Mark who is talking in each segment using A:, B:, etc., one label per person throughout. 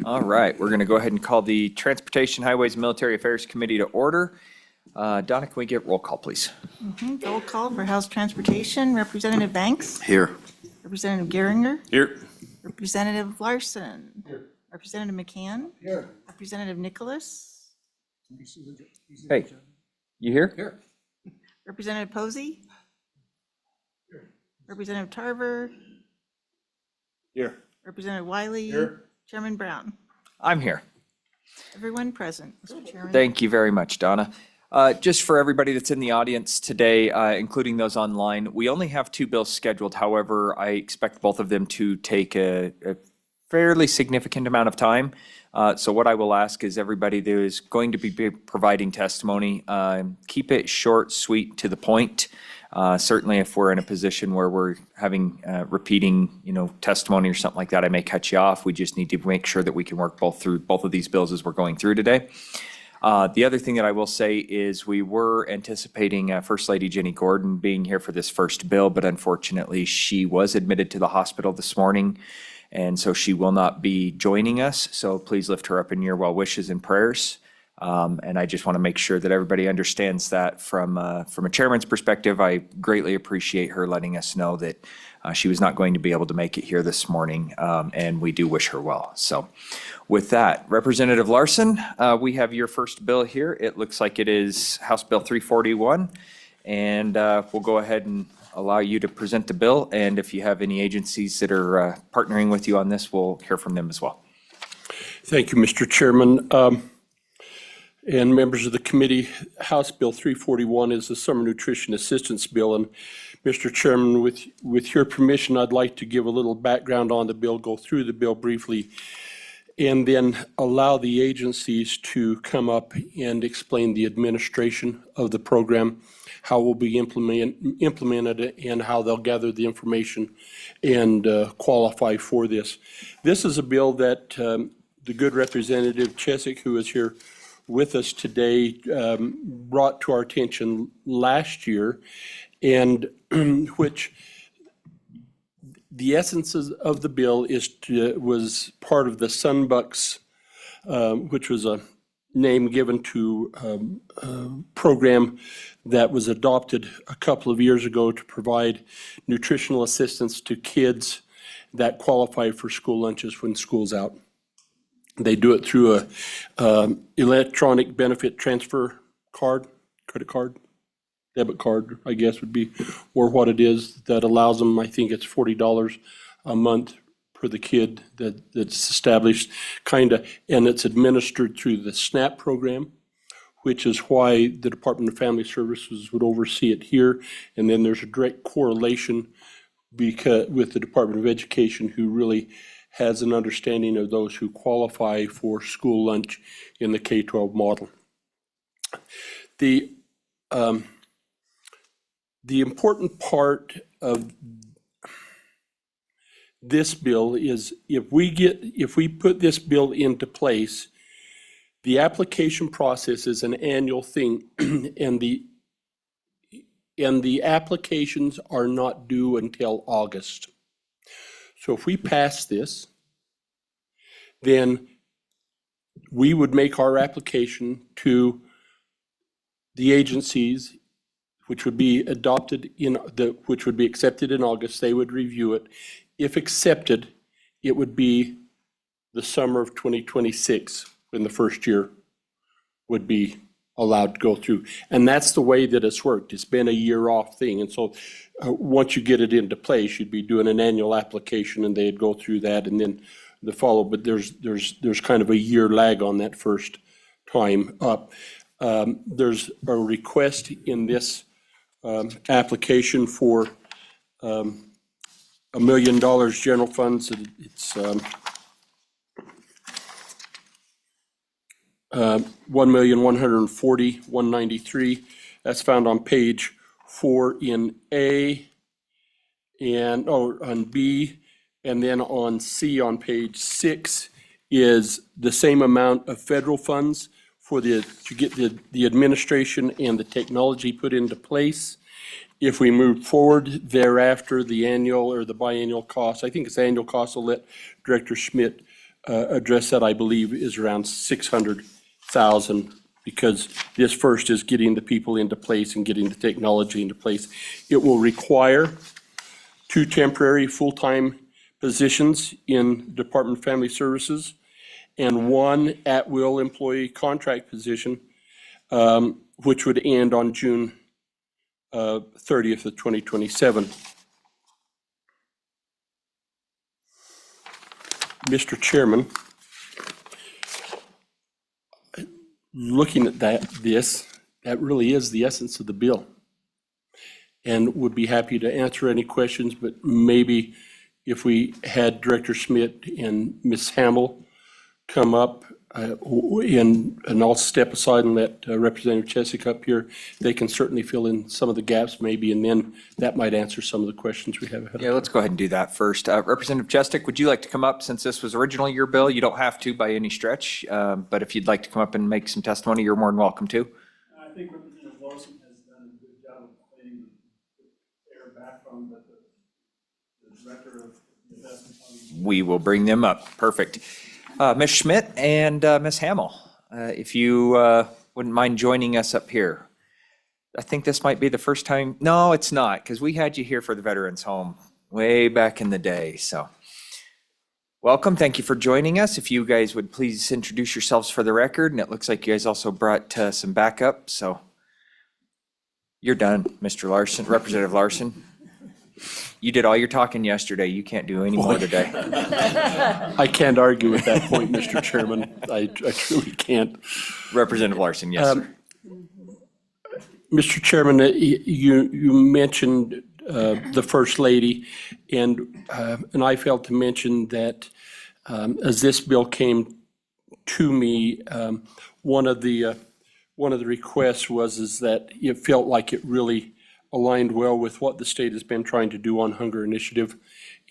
A: All right, we're going to go ahead and call the Transportation, Highways, and Military Affairs Committee to order. Donna, can we get roll call, please?
B: Roll call for House Transportation, Representative Banks.
C: Here.
B: Representative Geringer.
C: Here.
B: Representative Larson. Here. Representative McCann. Here. Representative Nicholas.
A: Hey, you here?
C: Here.
B: Representative Posey. Here. Representative Tarver.
C: Here.
B: Representative Wiley.
C: Here.
B: Chairman Brown.
A: I'm here.
B: Everyone present, Mr. Chairman.
A: Thank you very much, Donna. Just for everybody that's in the audience today, including those online, we only have two bills scheduled. However, I expect both of them to take a fairly significant amount of time. So what I will ask is everybody that is going to be providing testimony, keep it short, sweet, to the point. Certainly if we're in a position where we're having repeating, testimony or something like that, I may cut you off. We just need to make sure that we can work through both of these bills as we're going through today. The other thing that I will say is we were anticipating First Lady Jenny Gordon being here for this first bill, but unfortunately she was admitted to the hospital this morning, and so she will not be joining us. So please lift her up in your well wishes and prayers. And I just want to make sure that everybody understands that from a chairman's perspective. I greatly appreciate her letting us know that she was not going to be able to make it here this morning, and we do wish her well. So with that, Representative Larson, we have your first bill here. It looks like it is House Bill 341, and we'll go ahead and allow you to present the bill. And if you have any agencies that are partnering with you on this, we'll hear from them as well.
D: Thank you, Mr. Chairman. And members of the committee, House Bill 341 is the Summer Nutrition Assistance Bill. And Mr. Chairman, with your permission, I'd like to give a little background on the bill, go through the bill briefly, and then allow the agencies to come up and explain the administration of the program, how it will be implemented, and how they'll gather the information and qualify for this. This is a bill that the good Representative Chesick, who is here with us today, brought to our attention last year, and which the essence of the bill was part of the Sunbucks, which was a name given to a program that was adopted a couple of years ago to provide nutritional assistance to kids that qualify for school lunches when school's out. They do it through a electronic benefit transfer card, credit card, debit card, I guess would be, or what it is that allows them. I think it's $40 a month per the kid that's established, and it's administered through the SNAP program, which is why the Department of Family Services would oversee it here. And then there's a direct correlation with the Department of Education, who really has an understanding of those who qualify for school lunch in the K-12 model. The important part of this bill is if we put this bill into place, the application process is an annual thing, and the applications are not due until August. So if we pass this, then we would make our application to the agencies, which would be accepted in August. They would review it. If accepted, it would be the summer of 2026 when the first year would be allowed to go through. And that's the way that it's worked. It's been a year off thing. And so once you get it into place, you'd be doing an annual application, and they'd go through that and then the follow. But there's kind of a year lag on that first time up. There's a request in this application for $1 million general funds. It's $1,140,193. That's found on page 4 in A, and on B, and then on C on page 6 is the same amount of federal funds to get the administration and the technology put into place. If we move forward thereafter, the annual or the biannual cost, I think it's annual cost, I'll let Director Schmidt address that, I believe, is around 600,000, because this first is getting the people into place and getting the technology into place. It will require 2 temporary full-time positions in Department of Family Services and 1 at-will employee contract position, which would end on June 30th of 2027. Mr. Chairman, looking at that really is the essence of the bill. And would be happy to answer any questions, but maybe if we had Director Schmidt and Ms. Hamill come up, and I'll step aside and let Representative Chesak up here. They can certainly fill in some of the gaps maybe, and then that might answer some of the questions we have ahead.
A: Yeah, let's go ahead and do that first. Representative Chestick, would you like to come up since this was originally your bill? You don't have to by any stretch, but if you'd like to come up and make some testimony, you're more than welcome to.
E: I think Representative Larson has done a good job of playing the air background, but the director of the investment fund.
A: We will bring them up. Perfect. Ms. Schmidt and Ms. Hamill, if you wouldn't mind joining us up here. I think this might be the first time. No, it's not, because we had you here for the Veterans Home way back in the day. So welcome. Thank you for joining us. If you guys would please introduce yourselves for the record. And it looks like you guys also brought some backup. So you're done, Mr. Larson, Representative Larson. You did all your talking yesterday. You can't do any more today.
D: I can't argue with that point, Mr. Chairman. I truly can't.
A: Representative Larson, yes, sir.
D: Mr. Chairman, you mentioned the First Lady, and I failed to mention that as this bill came to me, one of the requests is that it felt like it really aligned well with what the state has been trying to do on Hunger Initiative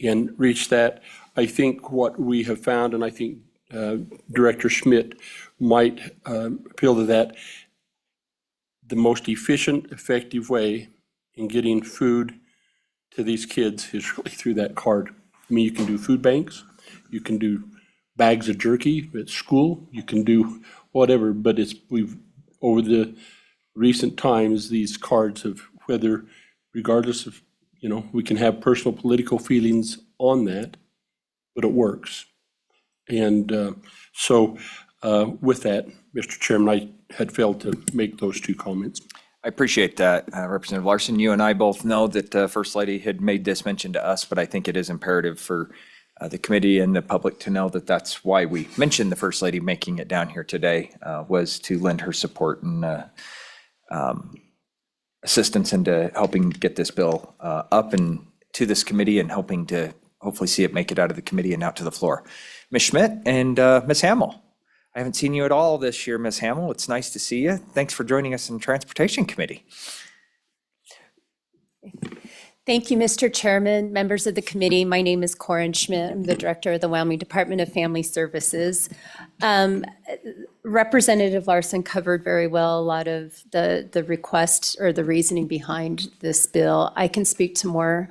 D: and reach that. I think what we have found, and I think Director Schmidt might appeal to that, the most efficient, effective way in getting food to these kids is really through that card. I mean, you can do food banks, you can do bags of jerky at school, you can do whatever, but over the recent times, these cards have, whether, regardless of, we can have personal political feelings on that, but it works. And so with that, Mr. Chairman, I had failed to make those 2 comments.
A: I appreciate that, Representative Larson. You and I both know that First Lady had made this mention to us, but I think it is imperative for the committee and the public to know that that's why we mentioned the First Lady making it down here today, was to lend her support and assistance into helping get this bill up and to this committee and helping to hopefully see it make it out of the committee and out to the floor. Ms. Schmidt and Ms. Hamill. I haven't seen you at all this year, Ms. Hamill. It's nice to see you. Thanks for joining us in Transportation Committee.
F: Thank you, Mr. Chairman, members of the committee. My name is Corin Schmidt. I'm the director of the Wyoming Department of Family Services. Representative Larson covered very well a lot of the request or the reasoning behind this bill. I can speak to more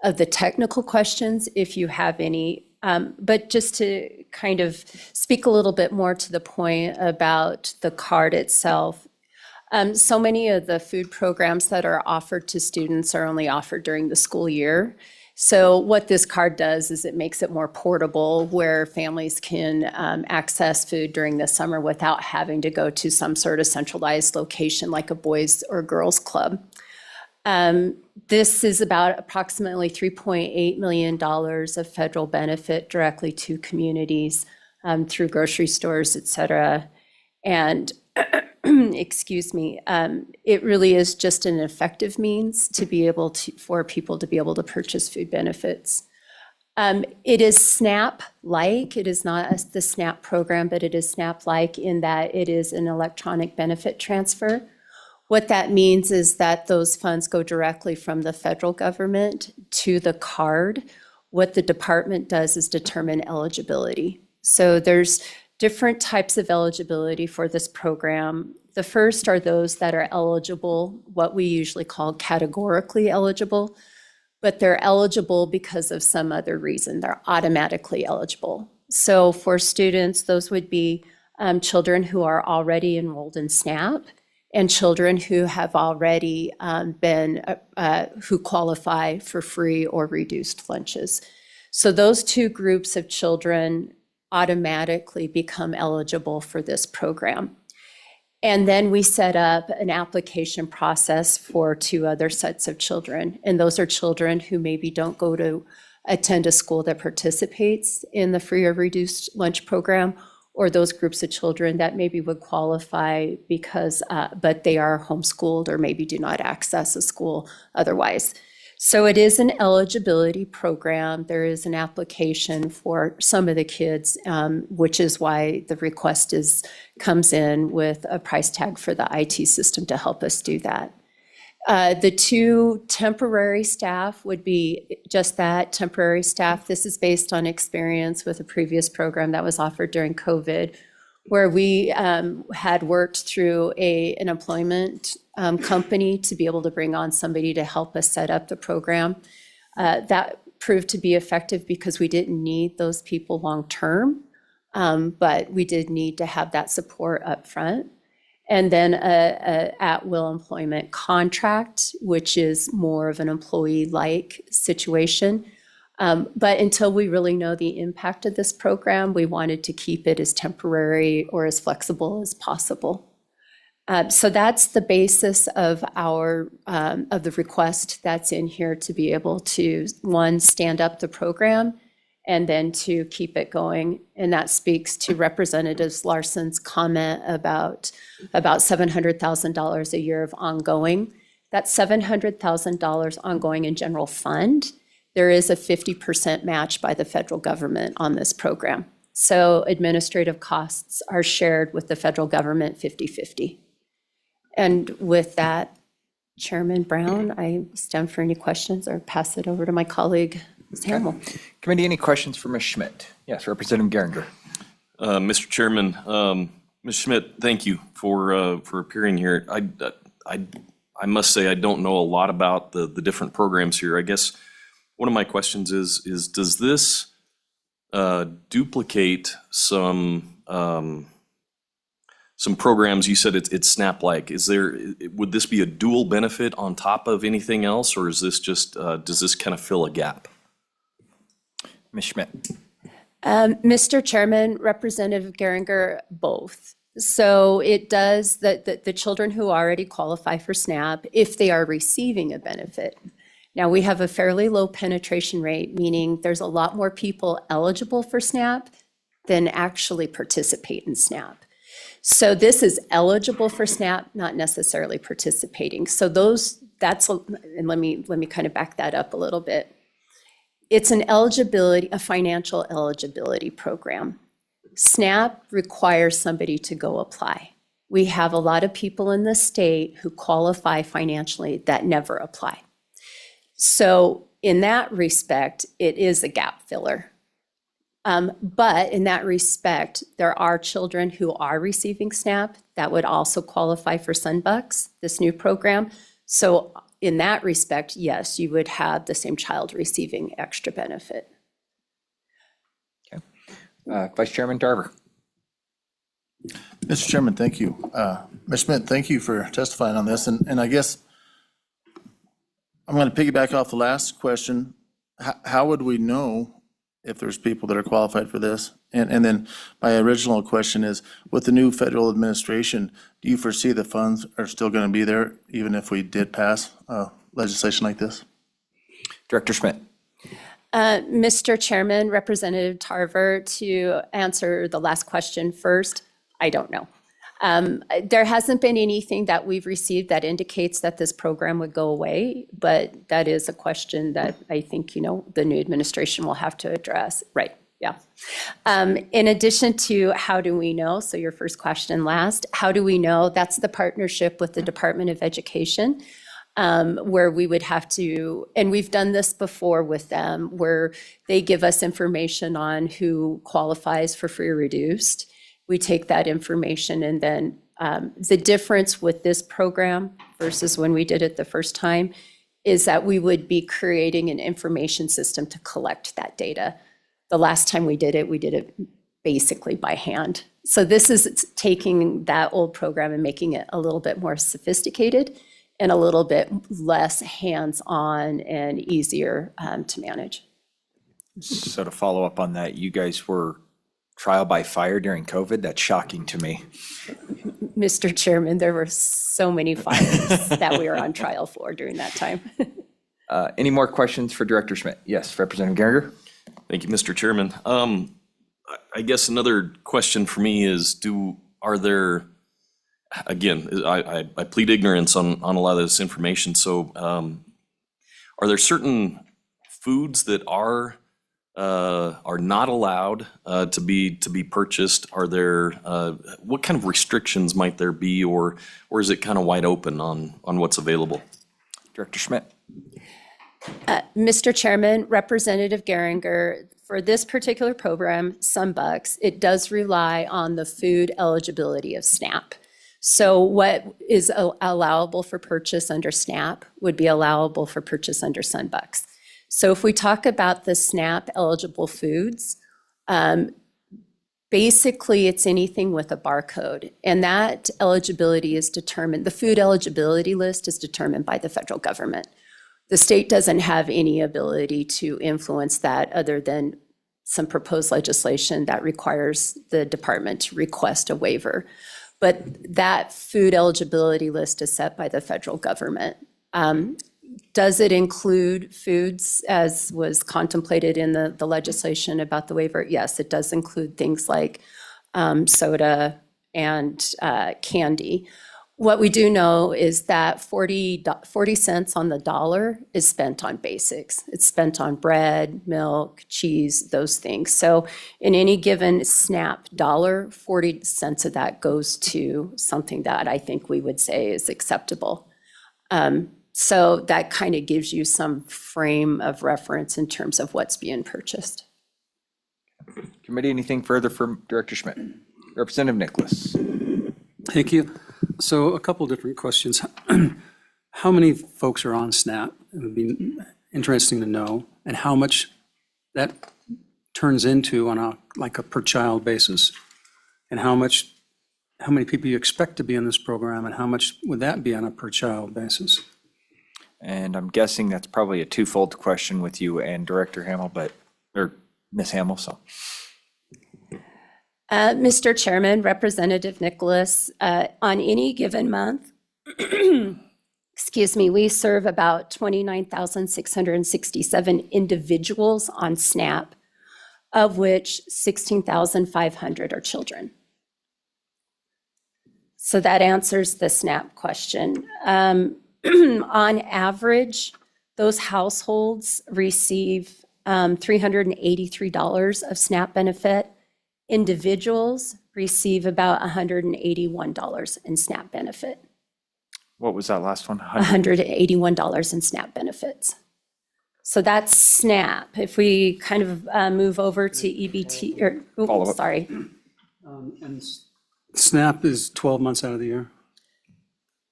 F: of the technical questions if you have any. But just to kind of speak a little bit more to the point about the card itself. So many of the food programs that are offered to students are only offered during the school year. So what this card does is it makes it more portable where families can access food during the summer without having to go to some sort of centralized location like a boys or girls club. This is about approximately $3.8 million of federal benefit directly to communities through grocery stores, et cetera. And excuse me, it really is just an effective means to be able to, for people to be able to purchase food benefits. It is SNAP-like. It is not the SNAP program, but it is SNAP-like in that it is an electronic benefit transfer. What that means is that those funds go directly from the federal government to the card. What the department does is determine eligibility. So there's different types of eligibility for this program. The first are those that are eligible, what we usually call categorically eligible, but they're eligible because of some other reason. They're automatically eligible. So for students, those would be children who are already enrolled in SNAP and children who have already who qualify for free or reduced lunches. So those two groups of children automatically become eligible for this program. And then we set up an application process for two other sets of children. And those are children who maybe don't go to attend a school that participates in the free or reduced lunch program, or those groups of children that maybe would qualify because, but they are homeschooled or maybe do not access a school otherwise. So it is an eligibility program. There is an application for some of the kids, which is why the request comes in with a price tag for the IT system to help us do that. The two temporary staff would be just that, temporary staff. This is based on experience with a previous program that was offered during COVID, where we had worked through an employment company to be able to bring on somebody to help us set up the program. That proved to be effective because we didn't need those people long-term, but we did need to have that support up front. And then a at-will employment contract, which is more of an employee-like situation. But until we really know the impact of this program, we wanted to keep it as temporary or as flexible as possible. So that's the basis of of the request that's in here to be able to, one, stand up the program, and then to keep it going. And that speaks to Representative Larson's comment about $700,000 a year of ongoing. That's $700,000 ongoing in general fund. There is a 50% match by the federal government on this program. So administrative costs are shared with the federal government 50-50. And with that, Chairman Brown, I stand for any questions or pass it over to my colleague, Ms. Hamill.
A: Committee, any questions for Ms. Schmidt? Yes, Representative Geringer.
G: Mr. Chairman, Ms. Schmidt, thank you for appearing here. I must say I don't know a lot about the different programs here. I guess one of my questions is does this duplicate some programs? You said it's SNAP-like. Would this be a dual benefit on top of anything else, or is this just does this kind of fill a gap?
A: Ms. Schmidt.
F: Mr. Chairman, Representative Geringer, both. So it does the children who already qualify for SNAP, if they are receiving a benefit. Now, we have a fairly low penetration rate, meaning there's a lot more people eligible for SNAP than actually participate in SNAP. So this is eligible for SNAP, not necessarily participating. So and let me kind of back that up a little bit. It's a financial eligibility program. SNAP requires somebody to go apply. We have a lot of people in the state who qualify financially that never apply. So in that respect, it is a gap filler. But in that respect, there are children who are receiving SNAP that would also qualify for Sunbucks, this new program. So in that respect, yes, you would have the same child receiving extra benefit.
A: Vice Chairman Tarver.
C: Mr. Chairman, thank you. Ms. Schmidt, thank you for testifying on this. And I guess I'm going to piggyback off the last question. How would we know if there's people that are qualified for this? And then my original question is, with the new federal administration, do you foresee the funds are still going to be there even if we did pass legislation like this?
A: Director Schmidt.
F: Mr. Chairman, Representative Tarver, to answer the last question first, I don't know. There hasn't been anything that we've received that indicates that this program would go away, but that is a question that I think, the new administration will have to address. Right, yeah. In addition to how do we know, so your first question last, how do we know? That's the partnership with the Department of Education, where we would have to, and we've done this before with them, where they give us information on who qualifies for free or reduced. We take that information, and then the difference with this program versus when we did it the first time is that we would be creating an information system to collect that data. The last time we did it basically by hand. So this is taking that old program and making it a little bit more sophisticated and a little bit less hands-on and easier to manage.
A: So to follow up on that, you guys were trial by fire during COVID? That's shocking to me.
F: Mr. Chairman, there were so many fires that we were on trial for during that time.
A: Any more questions for Director Schmidt? Yes, Representative Geringer?
G: Thank you, Mr. Chairman. I guess another question for me is, are there, again, I plead ignorance on a lot of this information, so are there certain foods that are not allowed to be purchased? Are there, what kind of restrictions might there be, or is it kind of wide open on what's available?
A: Director Schmidt?
F: Mr. Chairman, Representative Geringer, for this particular program, Sunbucks, it does rely on the food eligibility of SNAP. So what is allowable for purchase under SNAP would be allowable for purchase under Sunbucks. So if we talk about the SNAP eligible foods, basically it's anything with a barcode. And that eligibility is determined, the food eligibility list is determined by the federal government. The state doesn't have any ability to influence that other than some proposed legislation that requires the department to request a waiver. But that food eligibility list is set by the federal government. Does it include foods as was contemplated in the legislation about the waiver? Yes, it does include things like soda and candy. What we do know is that 40 cents on the dollar is spent on basics. It's spent on bread, milk, cheese, those things. So in any given SNAP dollar, 40 cents of that goes to something that I think we would say is acceptable. So that kind of gives you some frame of reference in terms of what's being purchased.
A: Committee, anything further from Director Schmidt? Representative Nicholas?
H: Thank you. So a couple different questions. How many folks are on SNAP? It would be interesting to know, and how much that turns into on a per child basis, and how many people you expect to be in this program, and how much would that be on a per child basis?
A: And I'm guessing that's probably a twofold question with you and Director Hamel, or Ms. Hamel, so.
F: Mr. Chairman, Representative Nicholas, on any given month, excuse me, we serve about 29,667 individuals on SNAP, of which 16,500 are children. So that answers the SNAP question. On average, those households receive $383 of SNAP benefit. Individuals receive about $181 in SNAP benefit.
A: What was that last one?
F: $181 in SNAP benefits. So that's SNAP. If we kind of move over to EBT, or,
A: Follow up.
F: sorry.
H: And SNAP is 12 months out of the year?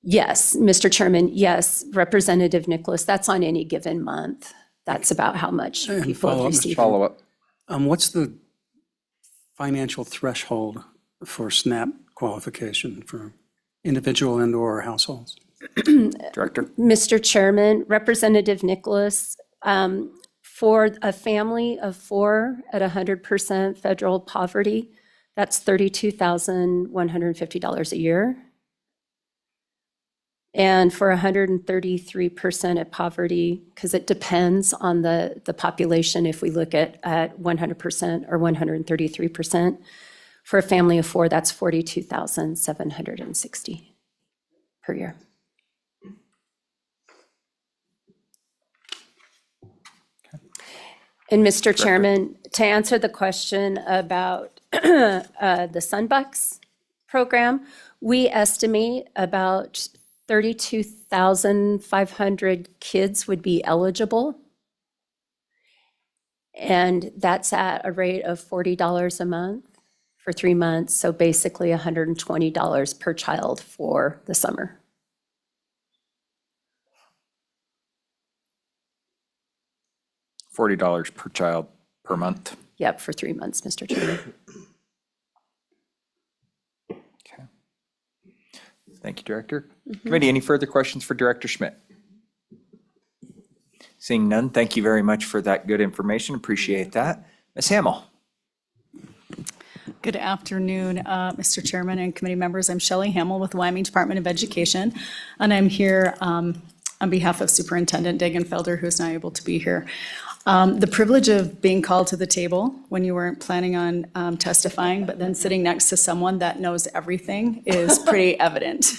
F: Yes, Mr. Chairman, yes, Representative Nicholas, that's on any given month. That's about how much
H: And
F: people
H: follow up, Mr.
F: receive.
A: Follow up.
H: What's the financial threshold for SNAP qualification for individual and/or households?
A: Director?
F: Mr. Chairman, Representative Nicholas, for a family of 4 at 100% federal poverty, that's $32,150 a year. And for 133% at poverty, because it depends on the population, if we look at 100% or 133%, for a family of 4, that's $42,760 per year. And Mr. Chairman, to answer the question about the Sunbucks program, we estimate about 32,500 kids would be eligible. And that's at a rate of $40 a month for 3 months. So basically $120 per child for the summer.
A: $40 per child per month.
F: Yep, for 3 months, Mr. Chairman.
A: Okay. Thank you, Director. Committee, any further questions for Director Schmidt? Seeing none, thank you very much for that good information. Appreciate that. Ms. Hamel?
I: Good afternoon, Mr. Chairman and committee members. I'm Shelley Hamill with the Wyoming Department of Education, and I'm here on behalf of Superintendent Degenfelder, who's not able to be here. The privilege of being called to the table when you weren't planning on testifying, but then sitting next to someone that knows everything is pretty evident.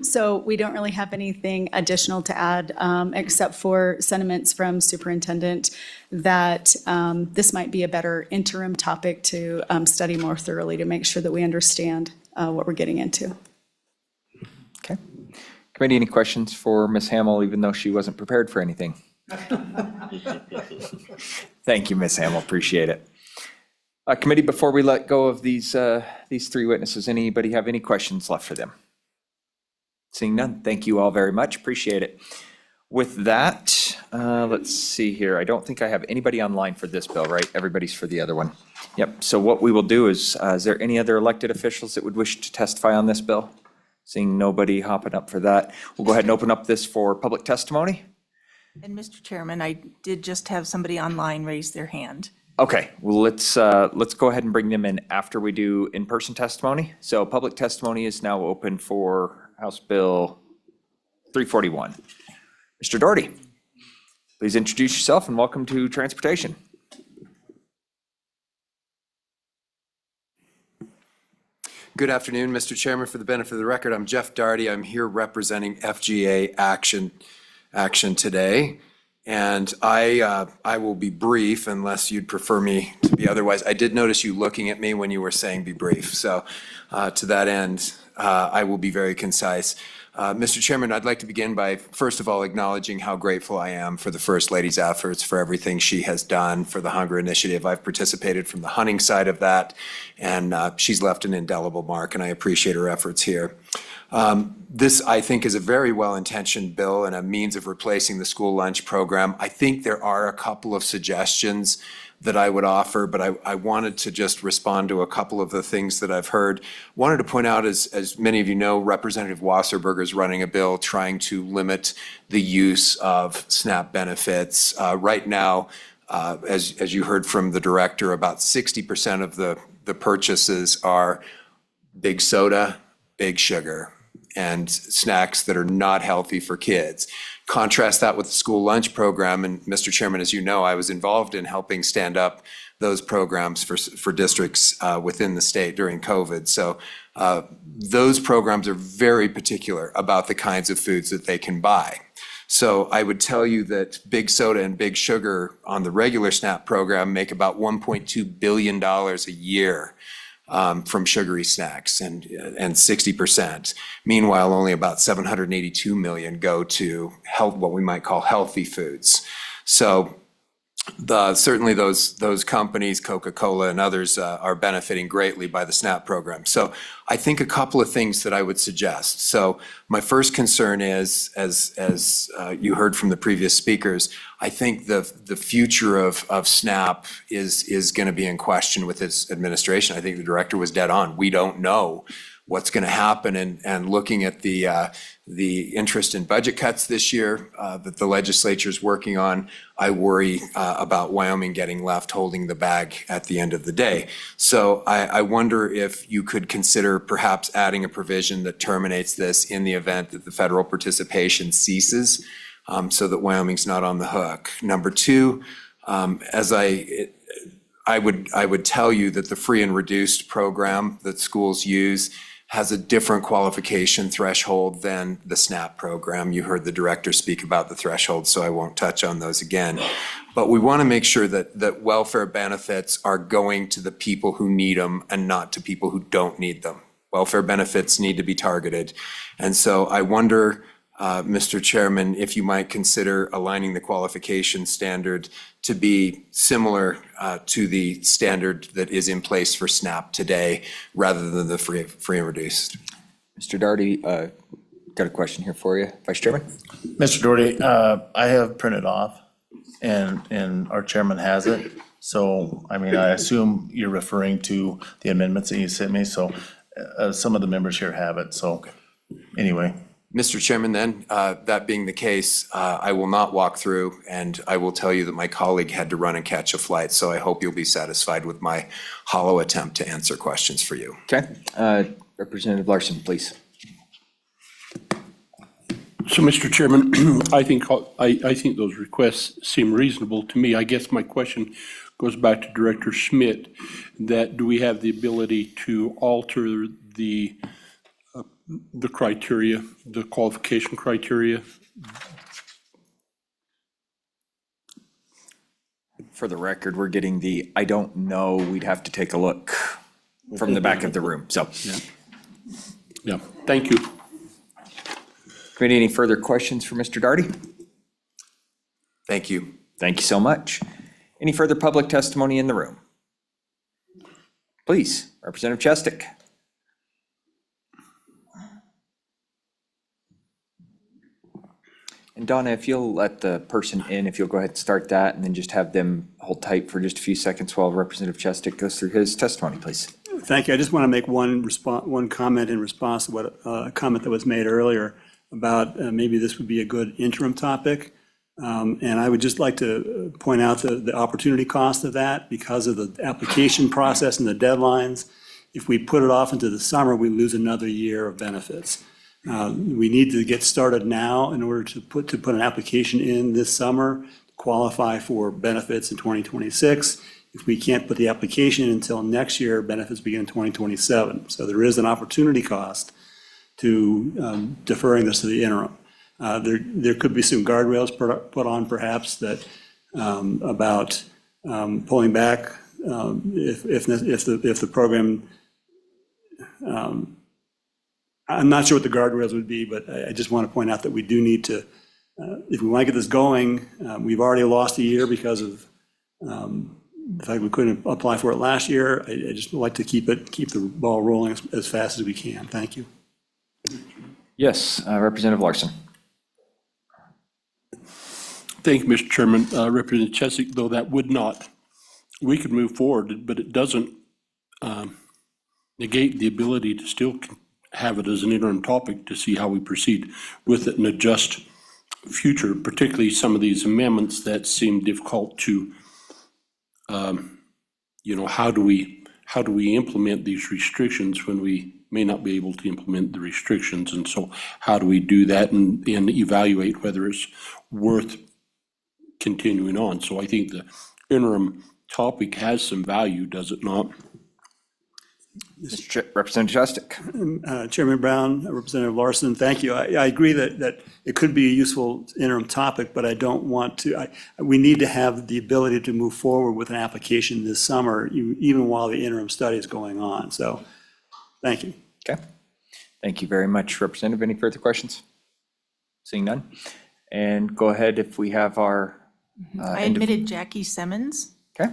I: So we don't really have anything additional to add, except for sentiments from Superintendent that this might be a better interim topic to study more thoroughly to make sure that we understand what we're getting into.
A: Okay. Committee, any questions for Ms. Hamel, even though she wasn't prepared for anything? Thank you, Ms. Hamel, appreciate it. Committee, before we let go of these three witnesses, anybody have any questions left for them? Seeing none, thank you all very much, appreciate it. With that, let's see here, I don't think I have anybody online for this bill, right? Everybody's for the other one. Yep, so what we will do is there any other elected officials that would wish to testify on this bill? Seeing nobody hopping up for that, we'll go ahead and open up this for public testimony.
B: And Mr. Chairman, I did just have somebody online raise their hand.
A: Okay, well, let's go ahead and bring them in after we do in-person testimony. So public testimony is now open for House Bill 341. Mr. Doherty, please introduce yourself and welcome to Transportation.
J: Good afternoon, Mr. Chairman. For the benefit of the record, I'm Jeff Doherty. I'm here representing FGA Action today. And I will be brief unless you'd prefer me to be otherwise. I did notice you looking at me when you were saying be brief. So to that end, I will be very concise. Mr. Chairman, I'd like to begin by, first of all, acknowledging how grateful I am for the First Lady's efforts, for everything she has done for the Hunger Initiative. I've participated from the hunting side of that, and she's left an indelible mark, and I appreciate her efforts here. This, I think, is a very well-intentioned bill and a means of replacing the school lunch program. I think there are a couple of suggestions that I would offer, but I wanted to just respond to a couple of the things that I've heard. Wanted to point out, as many of you know, Representative Wasserberger is running a bill trying to limit the use of SNAP benefits. Right now, as you heard from the director, about 60% of the purchases are big soda, big sugar, and snacks that are not healthy for kids. Contrast that with the school lunch program, and Mr. Chairman, as you know, I was involved in helping stand up those programs for districts within the state during COVID. So those programs are very particular about the kinds of foods that they can buy. So I would tell you that big soda and big sugar on the regular SNAP program make about $1.2 billion a year from sugary snacks and 60%. Meanwhile, only about 782 million go to health, what we might call healthy foods. So certainly those companies, Coca-Cola and others, are benefiting greatly by the SNAP program. So I think a couple of things that I would suggest. So my first concern is, as you heard from the previous speakers, I think the future of SNAP is going to be in question with this administration. I think the director was dead on. We don't know what's going to happen, and looking at the interest in budget cuts this year that the legislature is working on, I worry about Wyoming getting left holding the bag at the end of the day. So I wonder if you could consider perhaps adding a provision that terminates this in the event that the federal participation ceases, so that Wyoming's not on the hook. Number two, as I would tell you that the free and reduced program that schools use has a different qualification threshold than the SNAP program. You heard the director speak about the threshold, so I won't touch on those again. But we want to make sure that welfare benefits are going to the people who need them and not to people who don't need them. Welfare benefits need to be targeted. And so I wonder, Mr. Chairman, if you might consider aligning the qualification standard to be similar to the standard that is in place for SNAP today, rather than the free and reduced.
A: Mr. Doherty, got a question here for you. Vice Chairman?
C: Mr. Doherty, I have printed off, and our chairman has it. So, I mean, I assume you're referring to the amendments that you sent me, so some of the members here have it, so anyway.
J: Mr. Chairman, then, that being the case, I will not walk through, and I will tell you that my colleague had to run and catch a flight, so I hope you'll be satisfied with my hollow attempt to answer questions for you.
A: Okay, Representative Larson, please.
D: So, Mr. Chairman, I think those requests seem reasonable to me. I guess my question goes back to Director Schmidt, that do we have the ability to alter the criteria, the qualification criteria?
A: For the record, we're getting the, I don't know, we'd have to take a look from the back of the room, so.
D: Yeah, thank you.
A: Committee, any further questions for Mr. Darty?
J: Thank you.
A: Thank you so much. Any further public testimony in the room? Please, Representative Chestick. And Donna, if you'll let the person in, if you'll go ahead and start that, and then just have them hold tight for just a few seconds while Representative Chestick goes through his testimony, please.
E: Thank you. I just want to make one comment in response to what a comment that was made earlier about maybe this would be a good interim topic. And I would just like to point out the opportunity cost of that because of the application process and the deadlines. If we put it off into the summer, we lose another year of benefits. We need to get started now in order to put an application in this summer, qualify for benefits in 2026. If we can't put the application in until next year, benefits begin in 2027. So there is an opportunity cost to deferring this to the interim. There could be some guardrails put on perhaps that about pulling back if the program. I'm not sure what the guardrails would be, but I just want to point out that we do need to, if we want to get this going, we've already lost a year because of the fact we couldn't apply for it last year. I just would like to keep the ball rolling as fast as we can. Thank you.
A: Yes, Representative Larson.
D: Thank you, Mr. Chairman. Representative Chesick, though that would not, we could move forward, but it doesn't negate the ability to still have it as an interim topic to see how we proceed with it and adjust future, particularly some of these amendments that seem difficult to, how do we implement these restrictions when we may not be able to implement the restrictions? And so how do we do that and evaluate whether it's worth continuing on? So I think the interim topic has some value, does it not?
A: Representative Chestick.
E: Chairman Brown, Representative Larson, thank you. I agree that it could be a useful interim topic, but I don't want to, we need to have the ability to move forward with an application this summer, even while the interim study is going on. So, thank you.
A: Okay. Thank you very much, Representative. Any further questions? Seeing none. And go ahead if we have our.
B: I admitted Jackie Simmons.
A: Okay.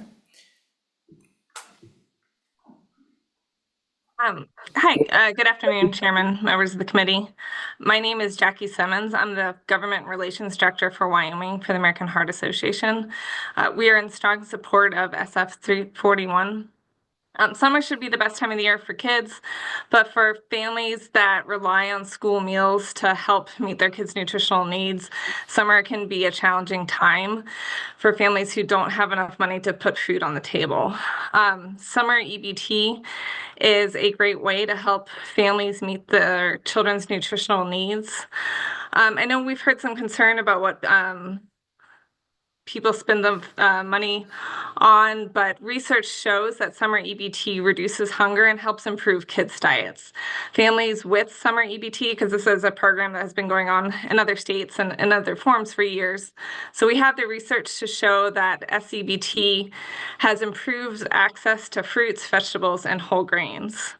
K: Hi, good afternoon, Chairman, members of the committee. My name is Jackie Simmons. I'm the Government Relations Director for Wyoming for the American Heart Association. We are in strong support of SF 341. Summer should be the best time of the year for kids, but for families that rely on school meals to help meet their kids' nutritional needs, summer can be a challenging time for families who don't have enough money to put food on the table. Summer EBT is a great way to help families meet their children's nutritional needs. I know we've heard some concern about what people spend the money on, but research shows that summer EBT reduces hunger and helps improve kids' diets. Families with summer EBT, because this is a program that has been going on in other states and in other forms for years. So we have the research to show that SEBT has improved access to fruits, vegetables, and whole grains.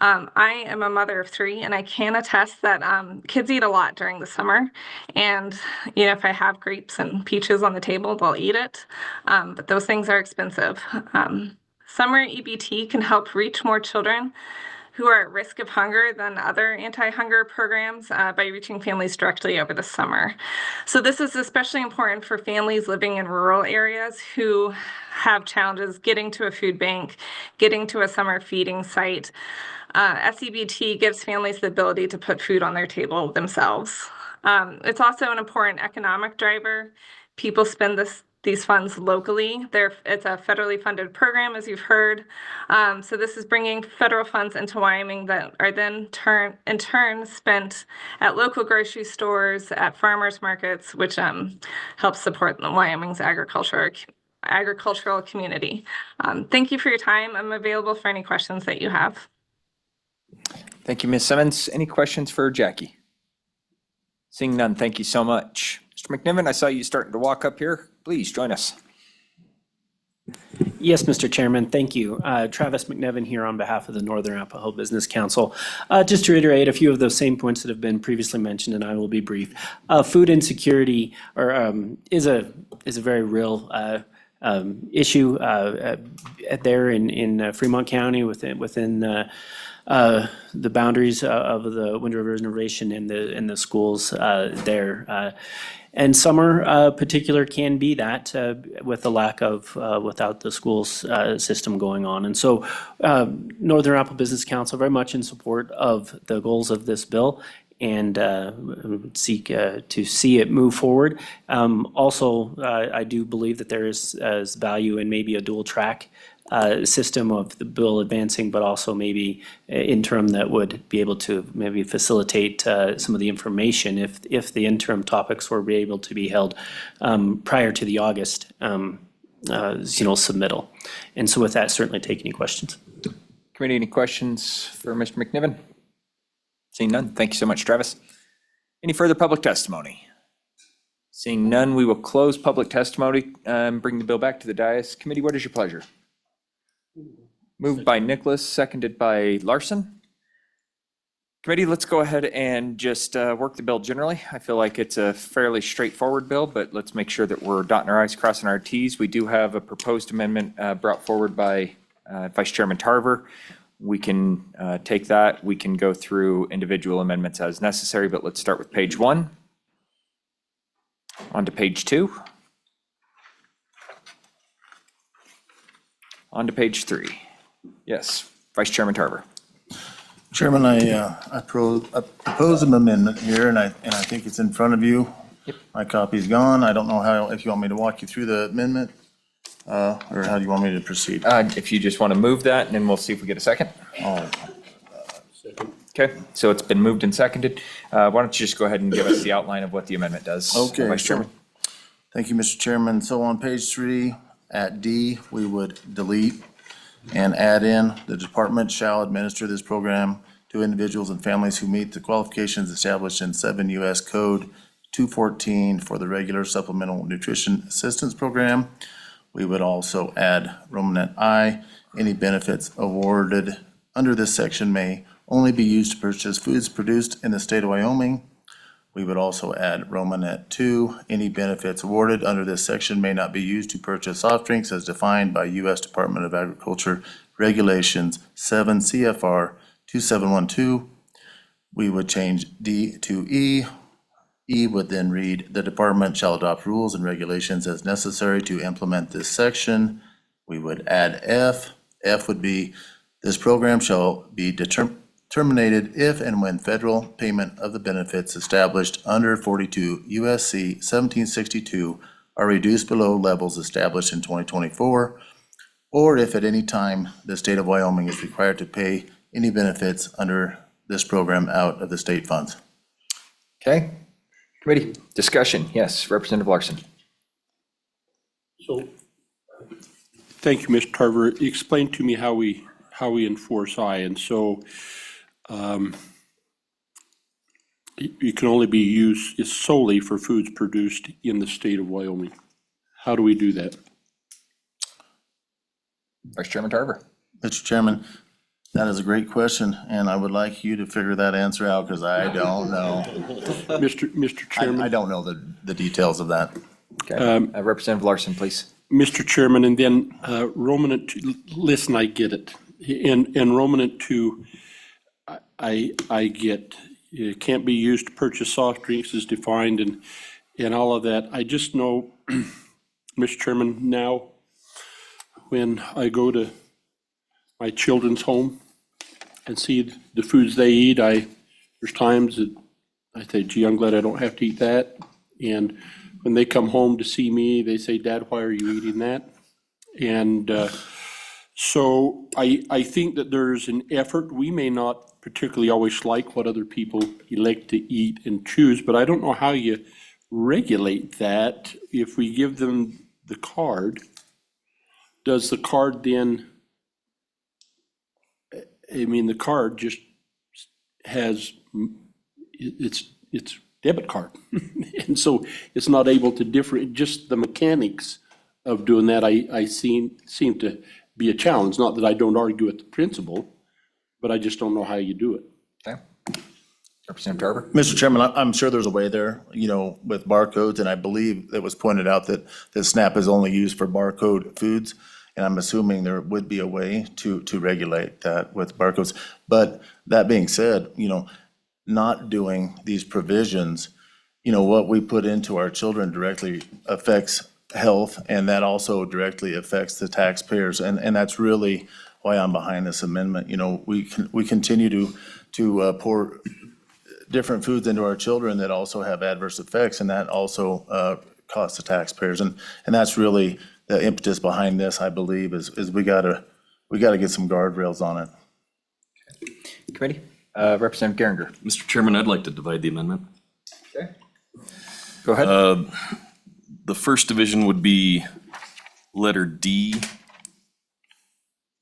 K: I am a mother of 3, and I can attest that kids eat a lot during the summer. And, if I have grapes and peaches on the table, they'll eat it. But those things are expensive. Summer EBT can help reach more children who are at risk of hunger than other anti-hunger programs by reaching families directly over the summer. So this is especially important for families living in rural areas who have challenges getting to a food bank, getting to a summer feeding site. SEBT gives families the ability to put food on their table themselves. It's also an important economic driver. People spend these funds locally. It's a federally funded program, as you've heard. So this is bringing federal funds into Wyoming that are then in turn spent at local grocery stores, at farmers markets, which helps support Wyoming's agricultural community. Thank you for your time. I'm available for any questions that you have.
A: Thank you, Ms. Simmons. Any questions for Jackie? Seeing none, thank you so much. Mr. McNiven, I saw you starting to walk up here. Please join us.
L: Yes, Mr. Chairman, thank you. Travis McNevin here on behalf of the Northern Arapahoe Business Council. Just to reiterate a few of those same points that have been previously mentioned, and I will be brief. Food insecurity is a very real issue there in Fremont County within the boundaries of the Wind River Reservation and the schools there. And summer particular can be that with the lack of, without the schools system going on. And so Northern Arapahoe Business Council very much in support of the goals of this bill and seek to see it move forward. Also, I do believe that there is value in maybe a dual track system of the bill advancing, but also maybe interim that would be able to maybe facilitate some of the information if the interim topics were able to be held prior to the August submittal. And so with that, certainly take any questions.
A: Committee, any questions for Mr. McNiven? Seeing none, thank you so much, Travis. Any further public testimony? Seeing none, we will close public testimony and bring the bill back to the dais. Committee, what is your pleasure? Moved by Nicholas, seconded by Larson. Committee, let's go ahead and just work the bill generally. I feel like it's a fairly straightforward bill, but let's make sure that we're dotting our i's, crossing our t's. We do have a proposed amendment brought forward by Vice Chairman Tarver. We can take that. We can go through individual amendments as necessary, but let's start with page 1. On to page 2. On to page 3. Yes, Vice Chairman Tarver.
C: Chairman, I propose an amendment here, and I think it's in front of you.
A: Yep.
C: My copy's gone. I don't know if you want me to walk you through the amendment, or how do you want me to proceed?
A: If you just want to move that, and then we'll see if we get a second.
C: Oh,
A: Okay, so it's been moved and seconded. Why don't you just go ahead and give us the outline of what the amendment does,
C: Okay,
A: Vice Chairman?
C: Thank you, Mr. Chairman. So on page 3, at D, we would delete and add in, the department shall administer this program to individuals and families who meet the qualifications established in 7 U.S. Code 214 for the regular supplemental nutrition assistance program. We would also add Romanet I, any benefits awarded under this section may only be used to purchase foods produced in the state of Wyoming. We would also add Romanet 2, any benefits awarded under this section may not be used to purchase soft drinks as defined by U.S. Department of Agriculture Regulations 7 CFR 2712. We would change D to E. E would then read, the department shall adopt rules and regulations as necessary to implement this section. We would add F. F would be, this program shall be terminated if and when federal payment of the benefits established under 42 USC 1762 are reduced below levels established in 2024, or if at any time the state of Wyoming is required to pay any benefits under this program out of the state funds.
A: Okay, committee, discussion. Yes, Representative Larson.
D: So, thank you, Mr. Tarver. Explain to me how we enforce I. And so it can only be used solely for foods produced in the state of Wyoming. How do we do that?
A: Vice Chairman Tarver.
C: Mr. Chairman, that is a great question, and I would like you to figure that answer out because I don't know.
D: Mr. Chairman.
C: I don't know the details of that.
A: Okay, Representative Larson, please.
D: Mr. Chairman, and then Romanent, listen, I get it. In Romanent 2, I get, it can't be used to purchase soft drinks as defined and all of that. I just know, Mr. Chairman, now, when I go to my children's home and see the foods they eat, there's times that I say, gee, I'm glad I don't have to eat that. And when they come home to see me, they say, Dad, why are you eating that? And so I think that there's an effort. We may not particularly always like what other people elect to eat and choose, but I don't know how you regulate that. If we give them the card, does the card then, I mean, the card just has, it's debit card. And so it's not able to differ, just the mechanics of doing that, I seem to be a challenge. Not that I don't argue with the principle, but I just don't know how you do it.
A: Okay. Representative Tarver?
C: Mr. Chairman, I'm sure there's a way there, with barcodes, and I believe it was pointed out that SNAP is only used for barcode foods, and I'm assuming there would be a way to regulate that with barcodes. But that being said, not doing these provisions, what we put into our children directly affects health, and that also directly affects the taxpayers, and that's really why I'm behind this amendment. We continue to pour different foods into our children that also have adverse effects, and that also costs the taxpayers, and that's really the impetus behind this, I believe, is we gotta get some guardrails on it.
A: Committee? Representative Geringer?
G: Mr. Chairman, I'd like to divide the amendment.
A: Okay. Go ahead.
G: The first division would be letter D,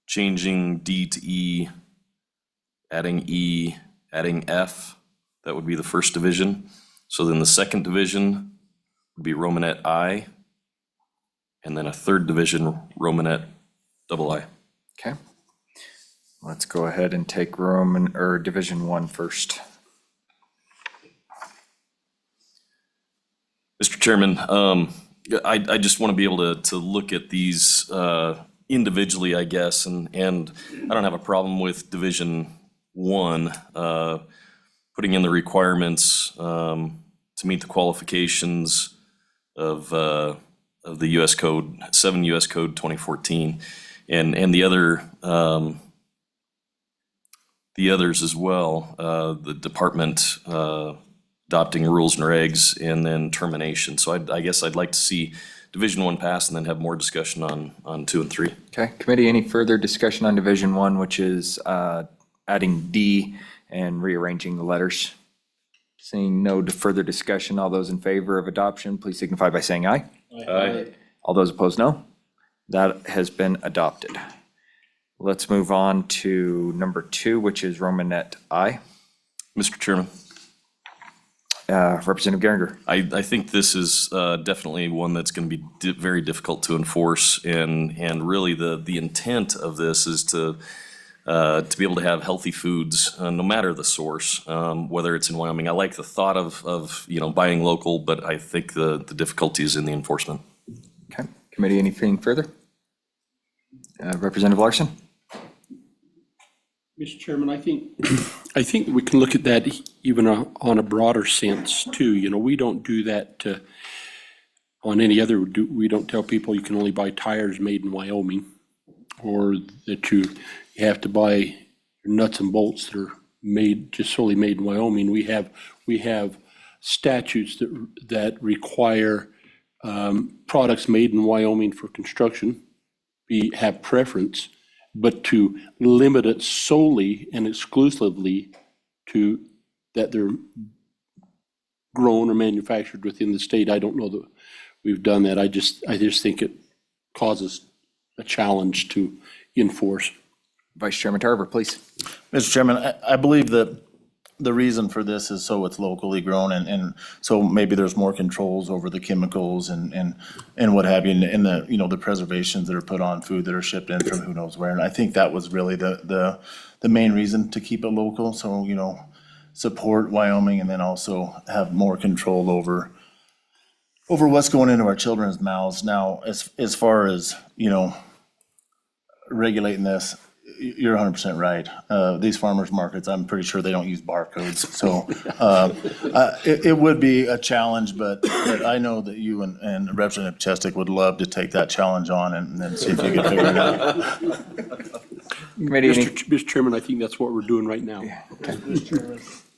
G: changing D to E, adding F. That would be the first division. So then the second division would be Romanet I, and then a third division, Romanet II.
A: Okay. Let's go ahead and take Division 1 first.
G: Mr. Chairman, I just want to be able to look at these individually, I guess, and I don't have a problem with Division 1, putting in the requirements to meet the qualifications of the US Code, 7 US Code 2014, and the others as well, the department adopting rules and regs, and then termination. So I guess I'd like to see Division 1 pass and then have more discussion on 2 and 3.
A: Okay, committee, any further discussion on Division 1, which is adding D and rearranging the letters? Seeing no further discussion, all those in favor of adoption, please signify by saying aye.
G: Aye.
A: All those opposed, no. That has been adopted. Let's move on to number 2, which is Romanet I.
G: Mr. Chairman,
A: Representative Geringer.
G: I think this is definitely one that's going to be very difficult to enforce, and really the intent of this is to be able to have healthy foods, no matter the source, whether it's in Wyoming. I like the thought of buying local, but I think the difficulty is in the enforcement.
A: Okay, committee, anything further? Representative Larson?
D: Mr. Chairman, I think we can look at that even on a broader sense too. We don't do that on any other, we don't tell people you can only buy tires made in Wyoming, or that you have to buy nuts and bolts that are just solely made in Wyoming. We have statutes that require products made in Wyoming for construction have preference, but to limit it solely and exclusively to that they're grown or manufactured within the state. I don't know that we've done that. I just think it causes a challenge to enforce.
A: Vice Chairman Tarver, please.
C: Mr. Chairman, I believe that the reason for this is so it's locally grown, and so maybe there's more controls over the chemicals and what have you, and the preservations that are put on food that are shipped in from who knows where. And I think that was really the main reason to keep it local. So, support Wyoming, and then also have more control over what's going into our children's mouths. Now, as far as, regulating this, you're 100% right. These farmers markets, I'm pretty sure they don't use barcodes. So it would be a challenge, but I know that you and Representative Chestic would love to take that challenge on and then see if you can figure it out.
A: Committee, any-
D: Mr. Chairman, I think that's what we're doing right now.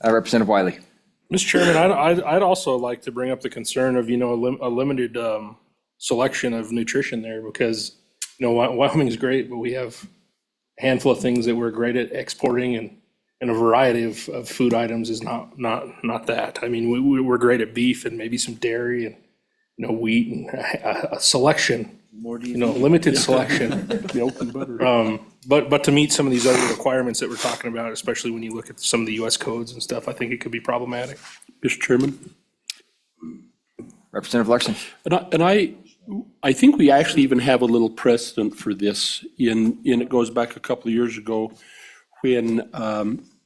A: Representative Wiley.
M: Mr. Chairman, I'd also like to bring up the concern of, a limited selection of nutrition there because, Wyoming is great, but we have a handful of things that we're great at exporting and a variety of food items is not that. I mean, we're great at beef and maybe some dairy and, wheat and a selection, limited selection.
D: Milk and butter.
M: But to meet some of these other requirements that we're talking about, especially when you look at some of the US codes and stuff, I think it could be problematic.
D: Mr. Chairman?
A: Representative Larson.
D: And I think we actually even have a little precedent for this it goes back a couple of years ago when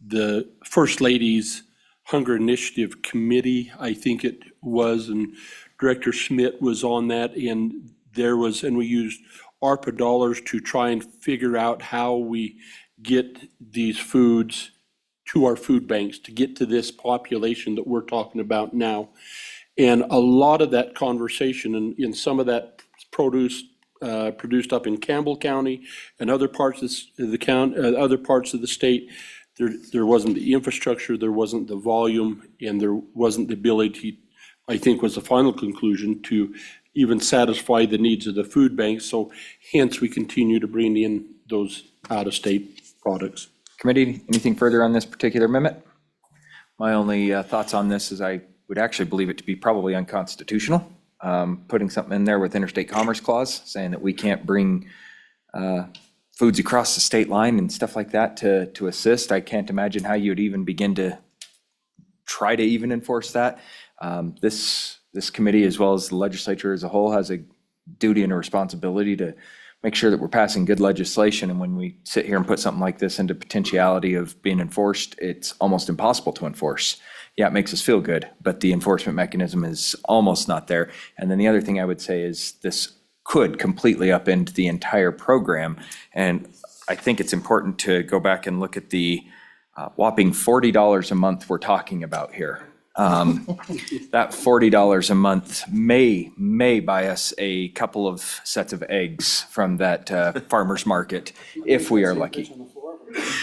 D: the First Lady's Hunger Initiative Committee, I think it was, and Director Schmidt was on that, and we used ARPA dollars to try and figure out how we get these foods to our food banks, to get to this population that we're talking about now. And a lot of that conversation and in some of that produce produced up in Campbell County and other parts of the county, other parts of the state, there wasn't the infrastructure, there wasn't the volume, and there wasn't the ability, I think was the final conclusion, to even satisfy the needs of the food banks. So hence we continue to bring in those out-of-state products.
A: Committee, anything further on this particular amendment? My only thoughts on this is I would actually believe it to be probably unconstitutional. Putting something in there with interstate commerce clause, saying that we can't bring foods across the state line and stuff like that to assist. I can't imagine how you would even begin to try to even enforce that. This committee, as well as the legislature as a whole, has a duty and a responsibility to make sure that we're passing good legislation. And when we sit here and put something like this into potentiality of being enforced, it's almost impossible to enforce. Yeah, it makes us feel good, but the enforcement mechanism is almost not there. And then the other thing I would say is this could completely upend the entire program. And I think it's important to go back and look at the whopping $40 a month we're talking about here. That $40 a month may buy us a couple of sets of eggs from that farmer's market, if we are lucky.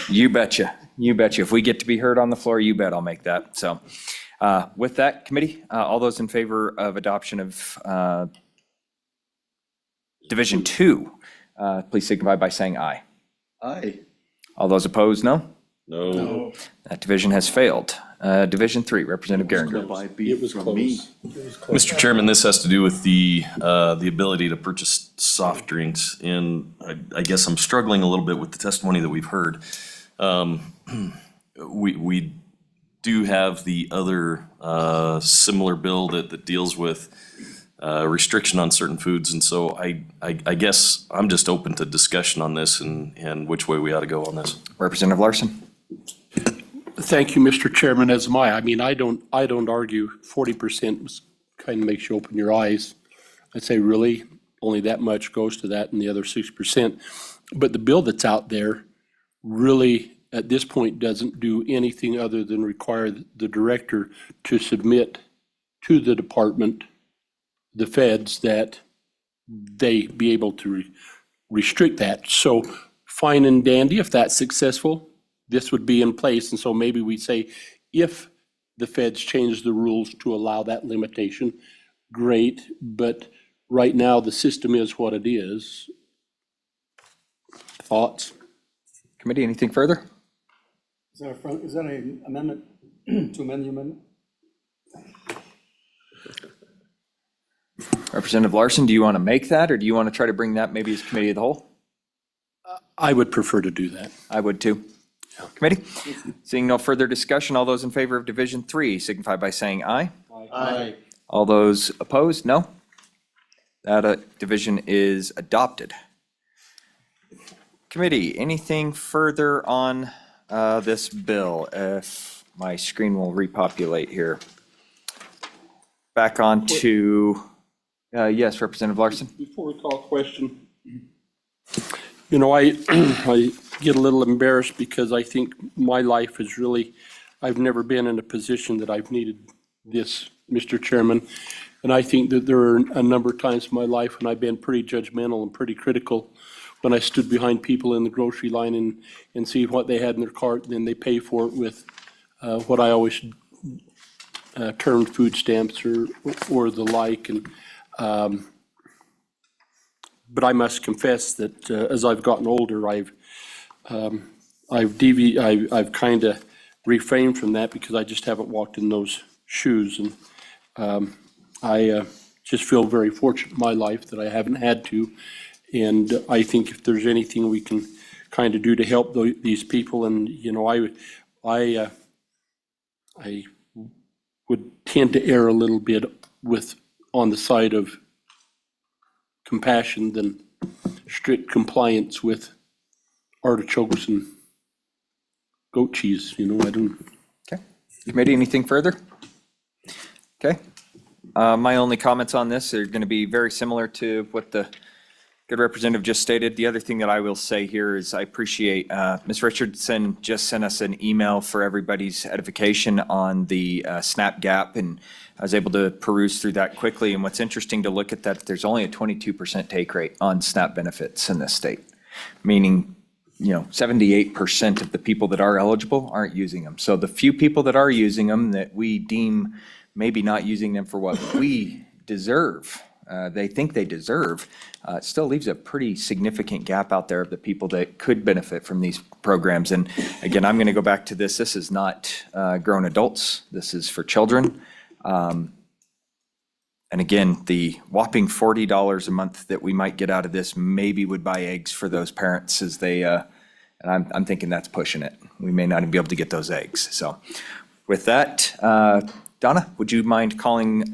A: You betcha. You betcha. If we get to be heard on the floor, you bet I'll make that. So with that, committee, all those in favor of adoption of Division 2, please signify by saying aye.
C: Aye.
A: All those opposed, no?
G: No.
A: That division has failed. Division 3, Representative Geringer.
D: It was close.
G: Mr. Chairman, this has to do with the ability to purchase soft drinks. And I guess I'm struggling a little bit with the testimony that we've heard. We do have the other similar bill that deals with restriction on certain foods. And so I guess I'm just open to discussion on this and which way we ought to go on this.
A: Representative Larson.
D: Thank you, Mr. Chairman, as am I. I mean, I don't argue 40% kind of makes you open your eyes. I'd say really only that much goes to that and the other 6%. But the bill that's out there really at this point doesn't do anything other than require the director to submit to the department, the feds, that they be able to restrict that. So fine and dandy, if that's successful, this would be in place. And so maybe we say, if the feds change the rules to allow that limitation, great. But right now, the system is what it is. Thoughts?
A: Committee, anything further?
H: Is that an amendment to amend the amendment?
A: Representative Larson, do you want to make that, or do you want to try to bring that maybe as committee of the whole?
D: I would prefer to do that.
A: I would too. Committee, seeing no further discussion, all those in favor of Division 3 signify by saying aye.
C: Aye.
A: All those opposed, no. That division is adopted. Committee, anything further on this bill? If my screen will repopulate here. Back on to, yes, Representative Larson.
D: Before we call question, you know, I get a little embarrassed because I think my life is really, I've never been in a position that I've needed this, Mr. Chairman. And I think that there are a number of times in my life when I've been pretty judgmental and pretty critical when I stood behind people in the grocery line and see what they had in their cart, and then they pay for it with what I always termed food stamps or the like. And but I must confess that as I've gotten older, I've kind of refrained from that because I just haven't walked in those shoes. And I just feel very fortunate in my life that I haven't had to. And I think if there's anything we can kind of do to help these people, and, you know, I would tend to err a little bit on the side of compassion than strict compliance with artichokes and goat cheese, you know, I don't.
A: Okay. Committee, anything further? Okay. My only comments on this are going to be very similar to what the good representative just stated. The other thing that I will say here is I appreciate Ms. Richardson just sent us an email for everybody's edification on the SNAP gap, and I was able to peruse through that quickly. And what's interesting to look at that, there's only a 22% take rate on SNAP benefits in this state, meaning, you know, 78% of the people that are eligible aren't using them. So the few people that are using them that we deem maybe not using them for what we deserve, they think they deserve, it still leaves a pretty significant gap out there of the people that could benefit from these programs. And again, I'm going to go back to this. This is not grown adults. This is for children. And again, the whopping $40 a month that we might get out of this maybe would buy eggs for those parents as they, and I'm thinking that's pushing it. We may not even be able to get those eggs. So with that, Donna, would you mind calling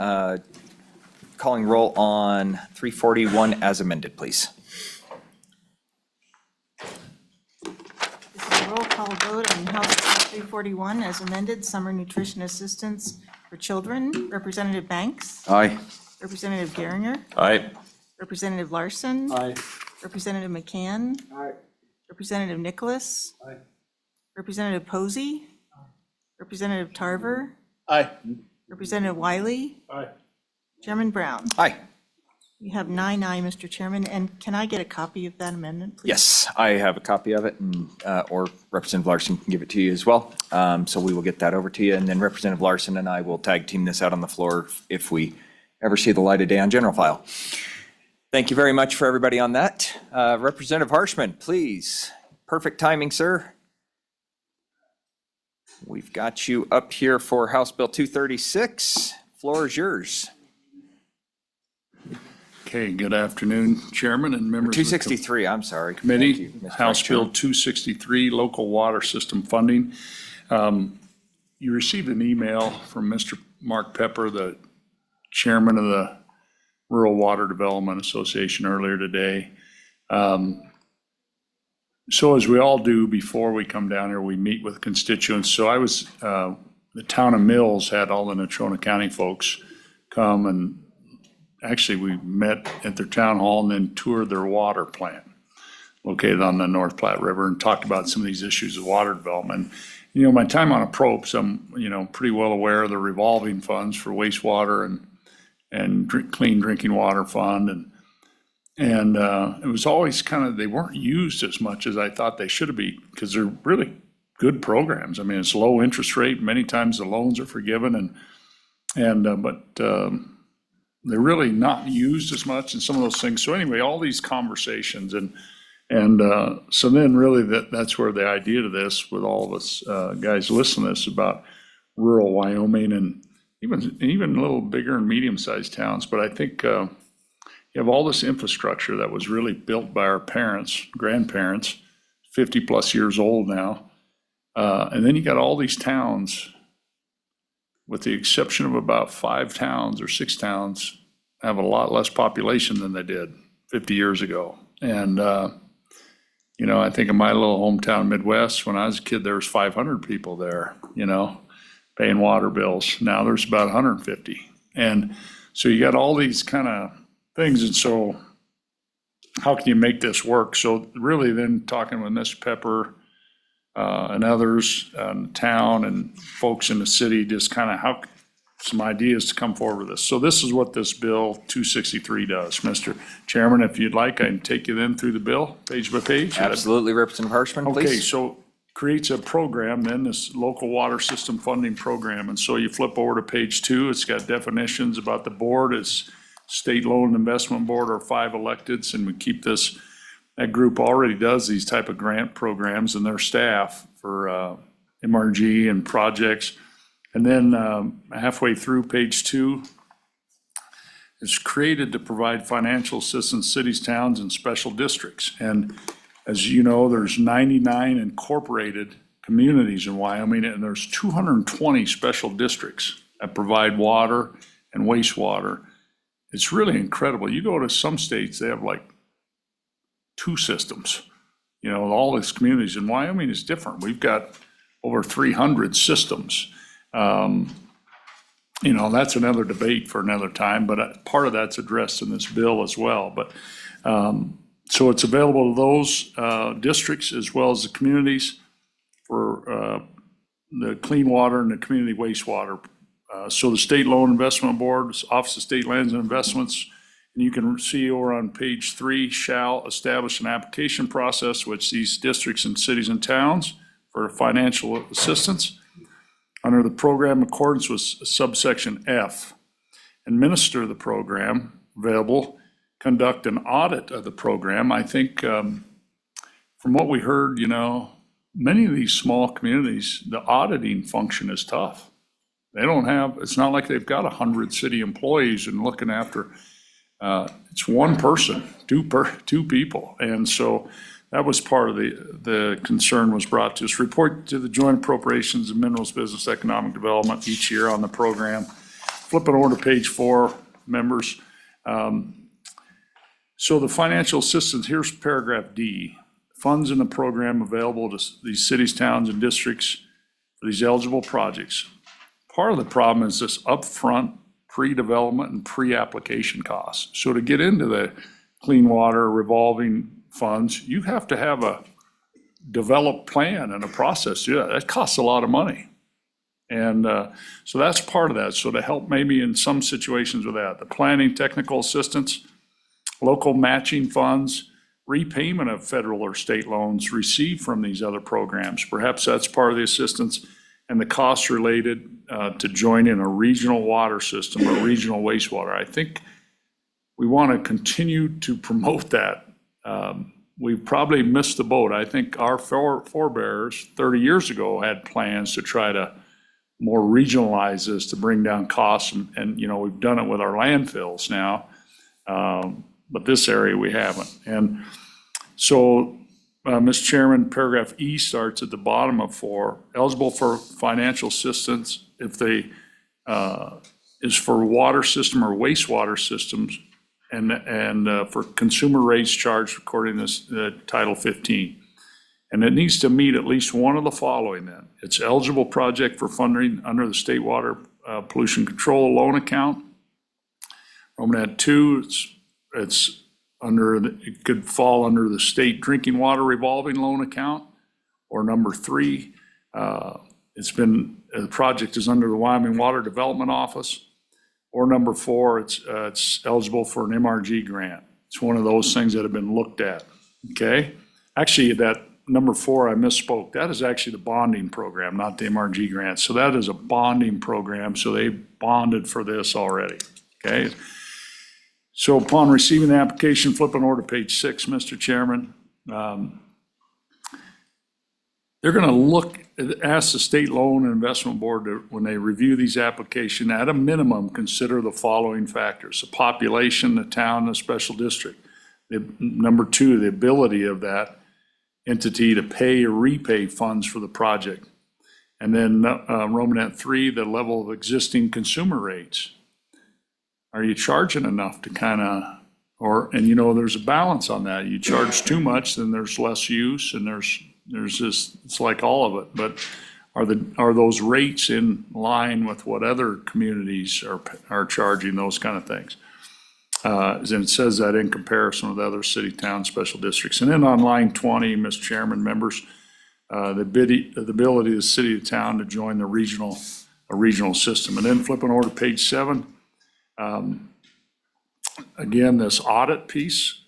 A: roll on 341 as amended, please?
B: This is a roll call vote on House Bill 341 as amended, summer nutrition assistance for children. Representative Banks?
A: Aye.
B: Representative Geringer?
G: Aye.
B: Representative Larson?
D: Aye.
B: Representative McCann?
H: Aye.
B: Representative Nicholas?
H: Aye.
B: Representative Posey? Representative Tarver?
C: Aye.
B: Representative Wiley?
M: Aye.
B: Chairman Brown?
A: Aye.
B: You have 9-0, Mr. Chairman, and can I get a copy of that amendment, please?
A: Yes, I have a copy of it, and or Representative Larson can give it to you as well. So we will get that over to you, and then Representative Larson and I will tag team this out on the floor if we ever see the light of day on general file. Thank you very much for everybody on that. Representative Harshman, please. Perfect timing, sir. We've got you up here for House Bill 236. Floor is yours.
N: Okay, good afternoon, Chairman and members of the
A: 263, I'm sorry. Thank
N: committee.
A: you, Mr.
N: House
A: Vice
N: Bill
A: Chairman.
N: 263, local water system funding. You received an email from Mr. Mark Pepper, the chairman of the Rural Water Development Association, earlier today. So as we all do before we come down here, we meet with constituents. So I was, the town of Mills had all the Natrona County folks come, and actually we met at their town hall and then toured their water plant located on the North Platte River and talked about some of these issues of water development. You know, my time on APROPS, I'm, you know, pretty well aware of the revolving funds for wastewater and clean drinking water fund. And it was always kind of, they weren't used as much as I thought they should be, because they're really good programs. I mean, it's low interest rate. Many times the loans are forgiven, but they're really not used as much in some of those things. So anyway, all these conversations and so then really that's where the idea to this, with all of us guys listening to this about rural Wyoming and even a little bigger and medium-sized towns. But I think you have all this infrastructure that was really built by our parents, grandparents, 50-plus years old now. And then you got all these towns, with the exception of about 5 towns or 6 towns, have a lot less population than they did 50 years ago. And, you know, I think of my little hometown Midwest, when I was a kid, there was 500 people there, you know, paying water bills. Now there's about 150. And so you got all these kind of things. And so how can you make this work? So really then talking with Ms. Pepper and others in town and folks in the city, just kind of how, some ideas to come forward with this. So this is what this Bill 263 does. Mr. Chairman, if you'd like, I can take you then through the bill, page by page.
A: Absolutely, Representative Hirschman, please.
N: Okay, so creates a program, then this local water system funding program. And so you flip over to page 2, it's got definitions about the board. It's State Loan Investment Board or 5 electeds, and we keep this, that group already does these type of grant programs and their staff for MRG and projects. And then halfway through page 2, it's created to provide financial assistance to cities, towns, and special districts. And as you know, there's 99 incorporated communities in Wyoming, and there's 220 special districts that provide water and wastewater. It's really incredible. You go to some states, they have like 2 systems. You know, all these communities. In Wyoming is different. We've got over 300 systems. You know, that's another debate for another time, but part of that's addressed in this bill as well. But so it's available to those districts as well as the communities for the clean water and the community wastewater. So the State Loan Investment Board, Office of State Lands and Investments, and you can see over on page 3, shall establish an application process which these districts and cities and towns for financial assistance under the program in accordance with subsection F, administer the program available, conduct an audit of the program. I think from what we heard, you know, many of these small communities, the auditing function is tough. They don't have, it's not like they've got 100 city employees and looking after, it's one person, two people. And so that was part of the concern was brought to us. Report to the Joint Appropriations and Minerals Business Economic Development each year on the program. Flipping over to page 4, members. So the financial assistance, here's paragraph D. Funds in the program available to these cities, towns, and districts for these eligible projects. Part of the problem is this upfront pre-development and pre-application costs. So to get into the clean water revolving funds, you have to have a developed plan and a process. Yeah, that costs a lot of money. And so that's part of that. So to help maybe in some situations with that, the planning, technical assistance, local matching funds, repayment of federal or state loans received from these other programs. Perhaps that's part of the assistance, and the costs related to joining a regional water system or regional wastewater. I think we want to continue to promote that. We've probably missed the boat. I think our forebears 30 years ago had plans to try to more regionalize this to bring down costs. And you know, we've done it with our landfills now, but this area we haven't. And so, Mr. Chairman, paragraph E starts at the bottom of 4, eligible for financial assistance if they is for water system or wastewater systems and for consumer rates charged according to Title 15. And it needs to meet at least one of the following then. It's eligible project for funding under the State Water Pollution Control Loan Account. Romanet 2, it's under, it could fall under the State Drinking Water Revolving Loan Account. Or number 3, the project is under the Wyoming Water Development Office. Or number 4, it's eligible for an MRG grant. It's one of those things that have been looked at, okay? Actually, that number 4, I misspoke. That is actually the bonding program, not the MRG grant. So that is a bonding program, so they bonded for this already, okay? So upon receiving the application, flipping over to page 6, Mr. Chairman, they're going to look, ask the State Loan and Investment Board to, when they review these applications, at a minimum, consider the following factors: the population, the town, the special district. Number 2, the ability of that entity to pay or repay funds for the project. And then Romanet 3, the level of existing consumer rates. Are you charging enough to kind of, and you know, there's a balance on that. You charge too much, then there's less use, and there's just, it's like all of it. But are those rates in line with what other communities are charging, those kind of things? And it says that in comparison with other city, town, special districts. And then on line 20, Mr. Chairman, members, the ability of the city or town to join a regional system. And then flipping over to page 7, again, this audit piece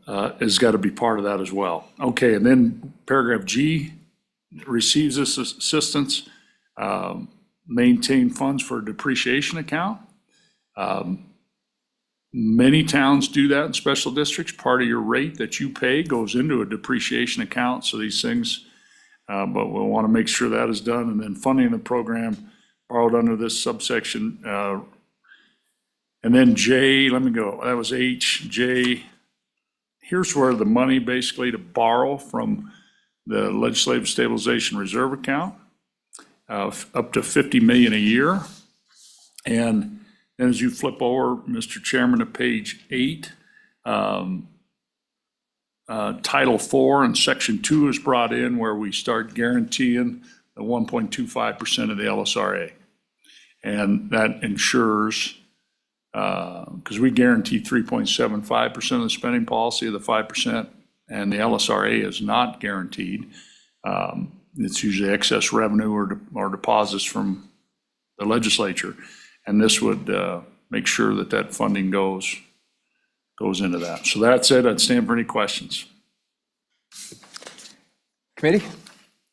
N: has got to be part of that as well. Okay, and then paragraph G, receives this assistance, maintain funds for a depreciation account. Many towns do that in special districts. Part of your rate that you pay goes into a depreciation account, so these things, but we'll want to make sure that is done. And then funding the program borrowed under this subsection. And then J, let me go, that was H, J. Here's where the money basically to borrow from the Legislative Stabilization Reserve account, up to 50 million a year. And then as you flip over, Mr. Chairman, to page 8, Title 4 and Section 2 is brought in where we start guaranteeing the 1.25% of the LSRA. And that ensures, because we guarantee 3.75% of the spending policy of the 5%, and the LSRA is not guaranteed. It's usually excess revenue or deposits from the legislature. And this would make sure that that funding goes into that. So that's it. I'd stand for any questions.
A: Committee,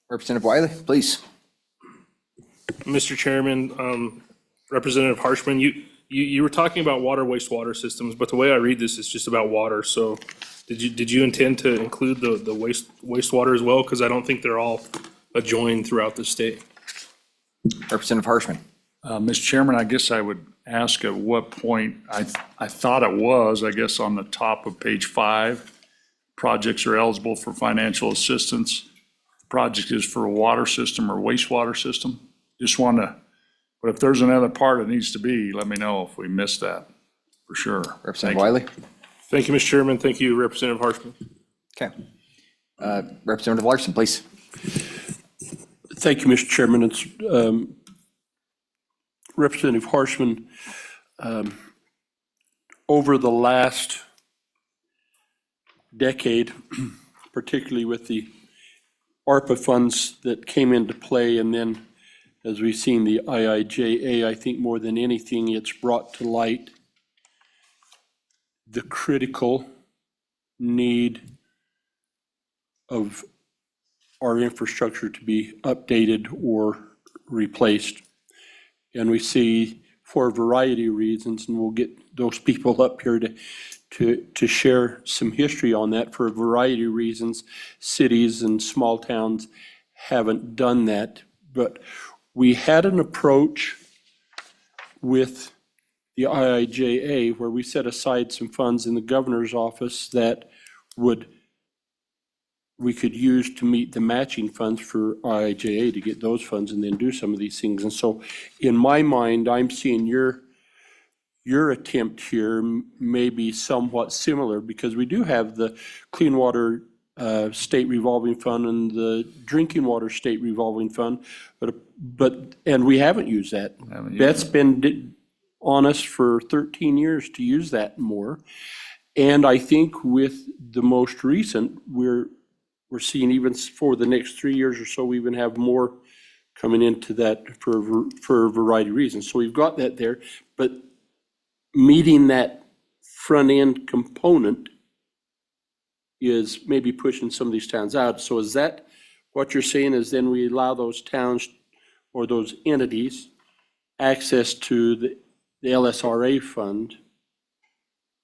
A: Representative Wiley, please.
M: Mr. Chairman, Representative Harshman, you were talking about water, wastewater systems, but the way I read this is just about water. So did you intend to include the wastewater as well? Because I don't think they're all adjoined throughout the state.
A: Representative Harshman.
N: Mr. Chairman, I guess I would ask at what point, I thought it was, I guess on the top of page 5, projects are eligible for financial assistance. Project is for a water system or wastewater system. Just want to, but if there's another part it needs to be, let me know if we missed that, for sure.
A: Representative Wiley.
M: Thank you, Mr. Chairman. Thank you, Representative Harshman.
A: Okay. Representative Larson, please.
D: Thank you, Mr. Chairman. It's Representative Harshman. Over the last decade, particularly with the ARPA funds that came into play, and then as we've seen the IIJA, I think more than anything, it's brought to light the critical need of our infrastructure to be updated or replaced. And we see, for a variety of reasons, and we'll get those people up here to share some history on that. For a variety of reasons, cities and small towns haven't done that. But we had an approach with the IIJA where we set aside some funds in the governor's office that we could use to meet the matching funds for IIJA to get those funds and then do some of these things. And so in my mind, I'm seeing your attempt here may be somewhat similar, because we do have the Clean Water State Revolving Fund and the Drinking Water State Revolving Fund, and we haven't used that. That's been on us for 13 years to use that more. And I think with the most recent, we're seeing even for the next 3 years or so, we even have more coming into that for a variety of reasons. So we've got that there, but meeting that front end component is maybe pushing some of these towns out. So is that what you're saying, is then we allow those towns or those entities access to the LSRA fund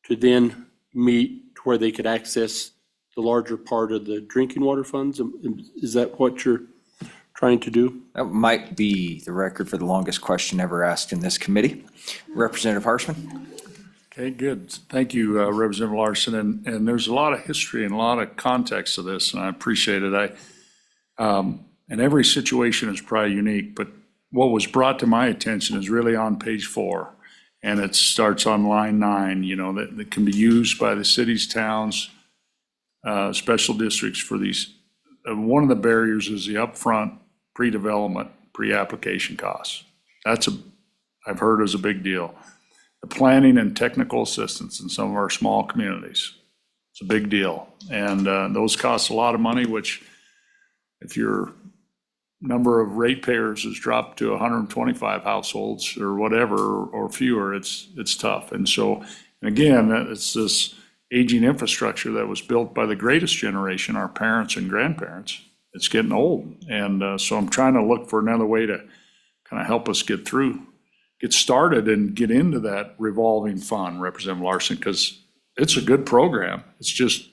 D: to then meet where they could access the larger part of the drinking water funds? Is that what you're trying to do?
A: That might be the record for the longest question ever asked in this committee. Representative Harshman.
N: Okay, good. Thank you, Representative Larson. And there's a lot of history and a lot of context to this, and I appreciate it. And every situation is probably unique, but what was brought to my attention is really on page 4, and it starts on line 9, that can be used by the cities, towns, special districts for these. One of the barriers is the upfront pre-development, pre-application costs. I've heard is a big deal. the planning and technical assistance in some of our small communities. It's a big deal. And those cost a lot of money, which if your number of ratepayers has dropped to 125 households or whatever, or fewer, it's tough. And so, and again, it's this aging infrastructure that was built by the greatest generation, our parents and grandparents. It's getting old. And so I'm trying to look for another way to kind of help us get started and get into that revolving fund, Representative Larson, because it's a good program. It's just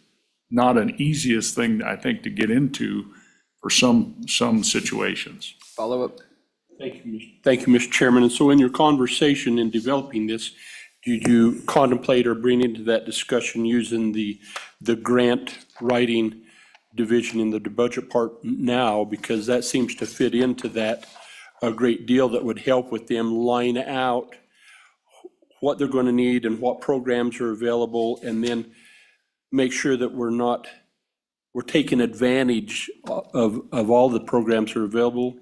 N: not an easiest thing, I think, to get into for some situations.
A: Follow up?
D: Thank you, Mr. Chairman. And so in your conversation in developing this, did you contemplate or bring into that discussion using the grant writing division in the budget part now? Because that seems to fit into that a great deal, that would help with them line out what they're going to need and what programs are available, and then make sure that we're taking advantage of all the programs that are available.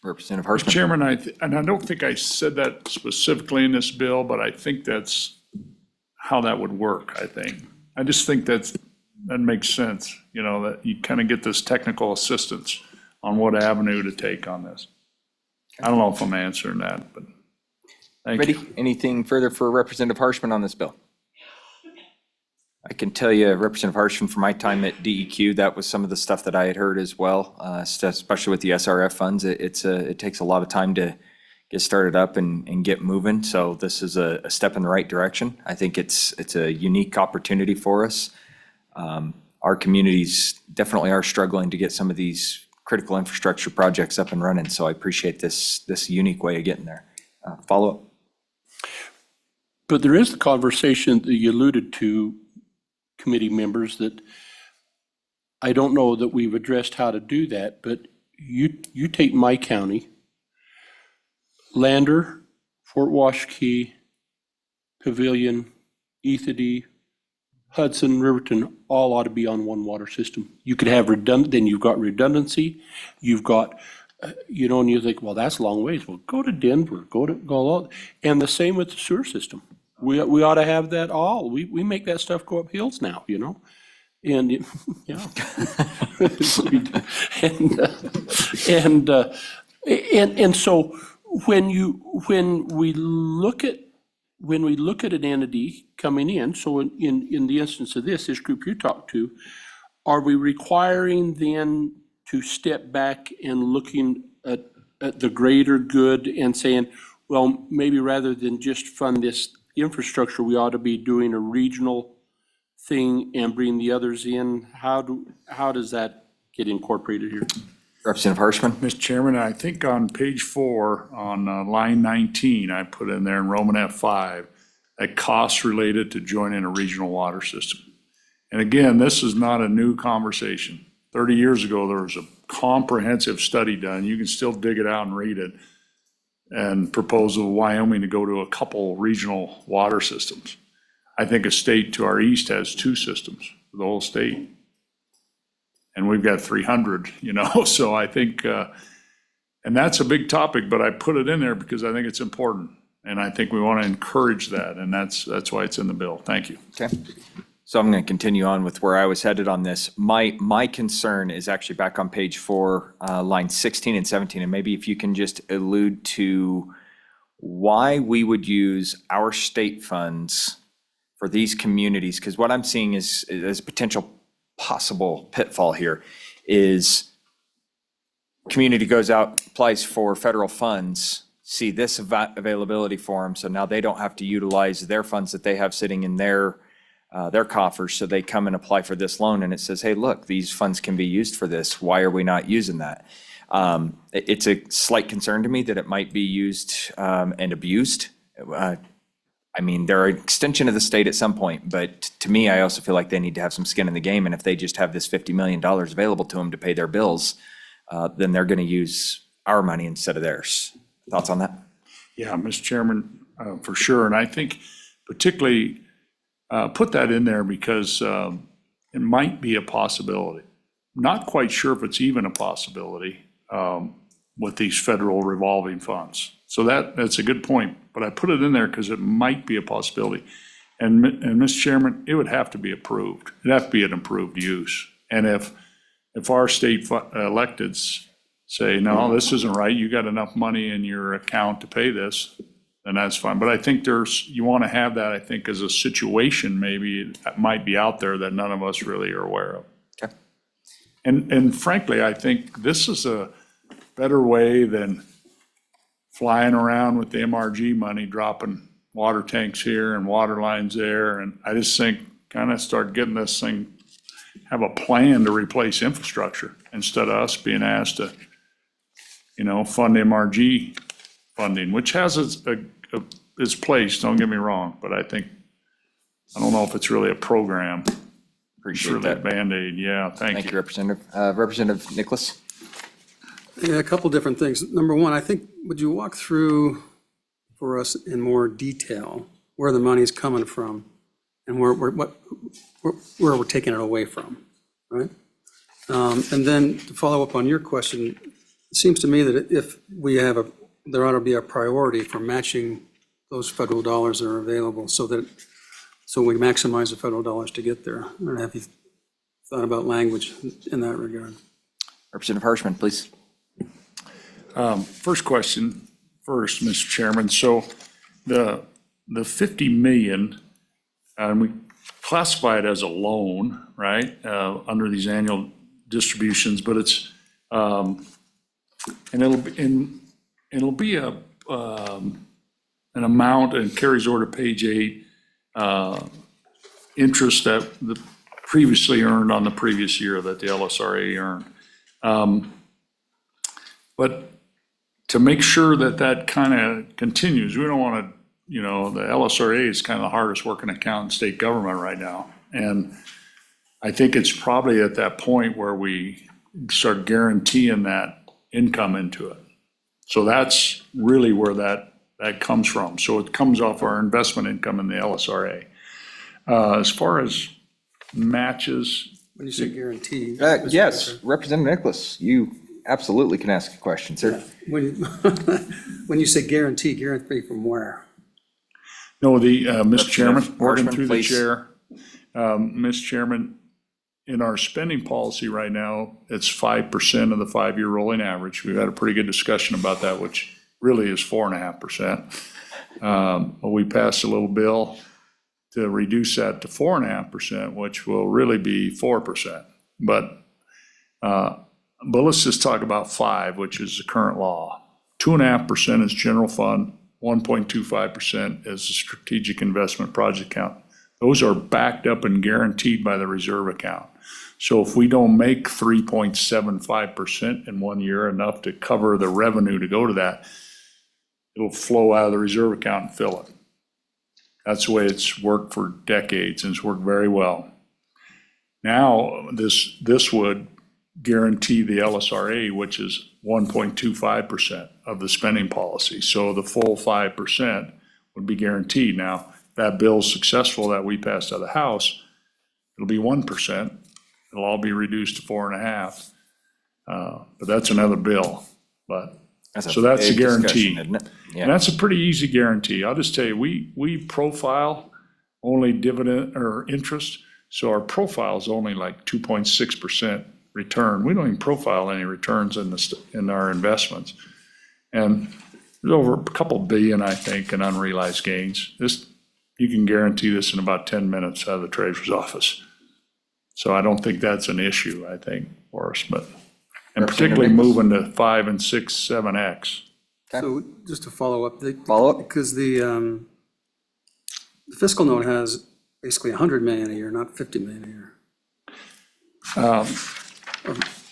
A: Representative
N: Mr.
A: Harshman.
N: Chairman, and I don't think I said that specifically in this bill, but I think that's how that would work, I think. I just think that makes sense, that you kind of get this technical assistance on what avenue to take on this. I don't know if I'm answering that, but thank you.
A: Ready? Anything further for Representative Harshman on this bill? I can tell you, Representative Harshman, from my time at DEQ, that was some of the stuff that I had heard as well, especially with the SRF funds. It takes a lot of time to get started up and get moving. So this is a step in the right direction. I think it's a unique opportunity for us. Our communities definitely are struggling to get some of these critical infrastructure projects up and running. So I appreciate this unique way of getting there. Follow up?
D: But there is the conversation that you alluded to, committee members, that I don't know that we've addressed how to do that, but you take my county, Lander, Fort Washakie, Pavilion, Ethity, Hudson, Riverton, all ought to be on one water system. You could have then you've got redundancy, you've got, and you think, well, that's a long ways. Well, go to Denver, go, and the same with the sewer system. We ought to have that all. We make that stuff go up hills now, and yeah. and so when we look at an entity coming in, so in the instance of this group you talked to, are we requiring then to step back and looking at the greater good and saying, well, maybe rather than just fund this infrastructure, we ought to be doing a regional thing and bring the others in? How does that get incorporated here?
A: Representative Harshman.
N: Mr. Chairman, I think on page 4, on line 19, I put in there in Roman F5, that costs related to joining a regional water system. And again, this is not a new conversation. 30 years ago, there was a comprehensive study done. You can still dig it out and read it, and proposal of Wyoming to go to a couple regional water systems. I think a state to our east has 2 systems for the whole state. And we've got 300, so I think, and that's a big topic, but I put it in there because I think it's important. And I think we want to encourage that, and that's why it's in the bill. Thank you.
A: Okay. So I'm going to continue on with where I was headed on this. My concern is actually back on page 4, line 16 and 17, and maybe if you can just allude to why we would use our state funds for these communities, because what I'm seeing is a potential possible pitfall here is community goes out, applies for federal funds, see this availability for them, so now they don't have to utilize their funds that they have sitting in their coffers, so they come and apply for this loan, and it says, hey, look, these funds can be used for this. Why are we not using that? It's a slight concern to me that it might be used and abused. I mean, they're an extension of the state at some point, but to me, I also feel like they need to have some skin in the game, and if they just have this $50 million available to them to pay their bills, then they're going to use our money instead of theirs. Thoughts on that?
N: Yeah, Mr. Chairman, for sure. And I think particularly put that in there because it might be a possibility. Not quite sure if it's even a possibility with these federal revolving funds. So that's a good point, but I put it in there because it might be a possibility. And Mr. Chairman, it would have to be approved. It'd have to be an approved use. And if our state electeds say, no, this isn't right, you got enough money in your account to pay this, then that's fine. But I think you want to have that, I think, as a situation maybe that might be out there that none of us really are aware of.
A: Okay.
N: And frankly, I think this is a better way than flying around with the MRG money, dropping water tanks here and water lines there. And I just think kind of start getting this thing, have a plan to replace infrastructure instead of us being asked to, fund MRG funding, which has its place, don't get me wrong, but I don't know if it's really a program. It's
A: Appreciate
N: really a
A: that.
N: Band-Aid, yeah, thank
A: Thank you,
N: you.
A: Representative. Representative Nicholas?
H: Yeah, a couple different things. Number one, I think, would you walk through for us in more detail where the money's coming from and where we're taking it away from, right? And then to follow up on your question, it seems to me that if we have there ought to be a priority for matching those federal dollars that are available so we maximize the federal dollars to get there. I don't know if you've thought about language in that regard.
A: Representative Harshman, please.
N: First question, Mr. Chairman. So the 50 million, we classify it as a loan, right, under these annual distributions, but it's, and it'll be an amount, and carries over to page 8, interest that the previously earned on the previous year that the LSRA earned. But to make sure that kind of continues, we don't want to, the LSRA is kind of the hardest working account in state government right now. And I think it's probably at that point where we start guaranteeing that income into it. So that's really where that comes from. So it comes off our investment income in the LSRA. As far as matches,
H: When you say guarantee.
A: Yes, Representative Nicholas, you absolutely can ask a question, sir.
H: When you say guarantee from where?
N: no, Mr. Chairman, working
A: Horstman,
N: through the
A: please.
N: chair. Mr. Chairman, in our spending policy right now, it's 5% of the 5-year rolling average. We've had a pretty good discussion about that, which really is 4.5%. But we passed a little bill to reduce that to 4.5%, which will really be 4%. But let's just talk about 5, which is the current law. 2.5% is general fund, 1.25% is the strategic investment project account. Those are backed up and guaranteed by the reserve account. So if we don't make 3.75% in 1 year, enough to cover the revenue to go to that, it'll flow out of the reserve account and fill it. That's the way it's worked for decades, and it's worked very well. Now, this would guarantee the LSRA, which is 1.25% of the spending policy. So the full 5% would be guaranteed. Now, if that bill's successful that we passed out of the House, it'll be 1%. It'll all be reduced to 4.5%. But that's another bill. So that's a
A: big
N: guarantee.
A: discussion, isn't it? Yeah.
N: And that's a pretty easy guarantee. I'll just tell you, we profile only dividend or interest. So our profile is only like 2.6% return. We don't even profile any returns in our investments. And there's over a couple billion, I think, in unrealized gains. You can guarantee this in about 10 minutes out of the treasurer's office. So I don't think that's an issue, I think, for us, and particularly moving to 5 and 6, 7X.
H: So just to follow up.
A: Follow up?
H: Because the fiscal note has basically 100 million a year, not 50 million a year.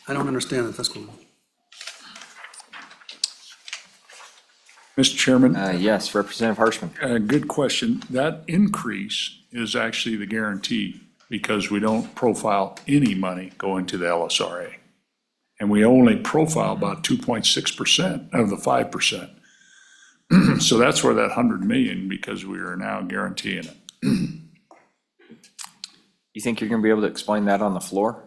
H: I don't understand the fiscal note.
N: Mr. Chairman?
A: Yes, Representative Harshman.
N: Good question. That increase is actually the guarantee because we don't profile any money going to the LSRA. And we only profile about 2.6% of the 5%. So that's where that 100 million, because we are now guaranteeing it.
A: You think you're going to be able to explain that on the floor?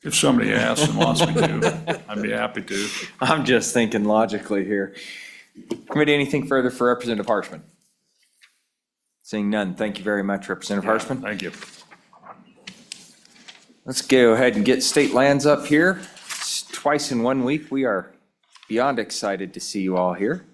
N: If somebody asks and wants me to, I'd be happy to.
A: I'm just thinking logically here. Committee, anything further for Representative Harshman? Seeing none, thank you very much, Representative Harshman.
N: Thank you.
A: Let's go ahead and get state lands up here. It's twice in 1 week. We are beyond excited to see you all here.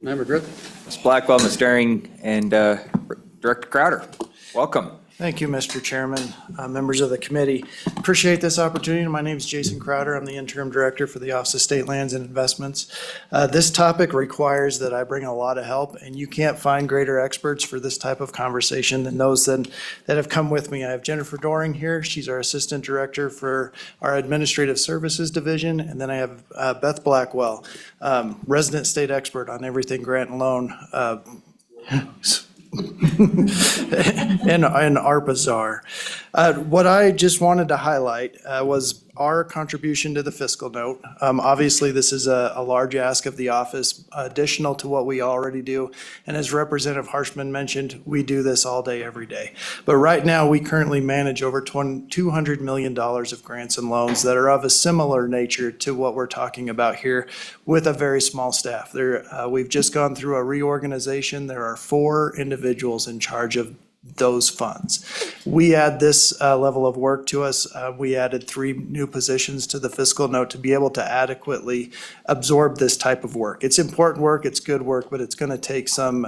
H: Member Griffin?
A: Ms. Blackwell, Ms. Daring, and Director Crowder, welcome.
O: Thank you, Mr. Chairman, members of the committee. Appreciate this opportunity. My name is Jason Crowder. I'm the interim director for the Office of State Lands and Investments. This topic requires that I bring a lot of help, and you can't find greater experts for this type of conversation than those that have come with me. I have Jennifer Doring here. She's our assistant director for our Administrative Services Division, and then I have Beth Blackwell, resident state expert on everything grant and loan. and ARPA czar. What I just wanted to highlight was our contribution to the fiscal note. Obviously, this is a large ask of the office, additional to what we already do. And as Representative Harshman mentioned, we do this all day, every day. But right now, we currently manage over $200 million of grants and loans that are of a similar nature to what we're talking about here with a very small staff. We've just gone through a reorganization. There are 4 individuals in charge of those funds. We add this level of work to us. We added 3 new positions to the fiscal note to be able to adequately absorb this type of work. It's important work, it's good work, but it's going to take some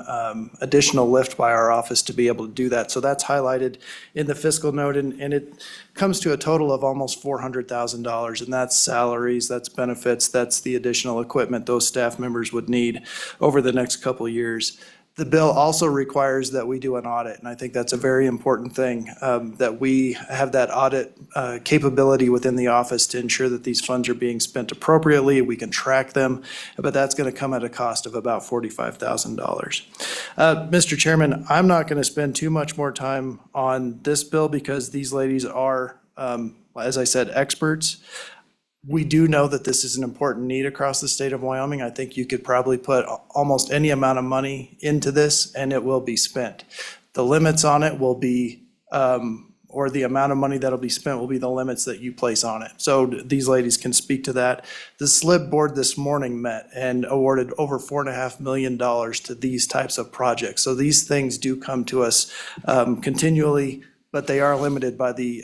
O: additional lift by our office to be able to do that. So that's highlighted in the fiscal note, and it comes to a total of almost $400,000, and that's salaries, that's benefits, that's the additional equipment those staff members would need over the next couple of years. The bill also requires that we do an audit, and I think that's a very important thing, that we have that audit capability within the office to ensure that these funds are being spent appropriately, we can track them, but that's going to come at a cost of about $45,000. Mr. Chairman, I'm not going to spend too much more time on this bill because these ladies are, as I said, experts. We do know that this is an important need across the state of Wyoming. I think you could probably put almost any amount of money into this and it will be spent. The limits on it will be, or the amount of money that'll be spent will be the limits that you place on it. So these ladies can speak to that. The SLIB board this morning met and awarded over $4.5 million to these types of projects. So these things do come to us continually, but they are limited by the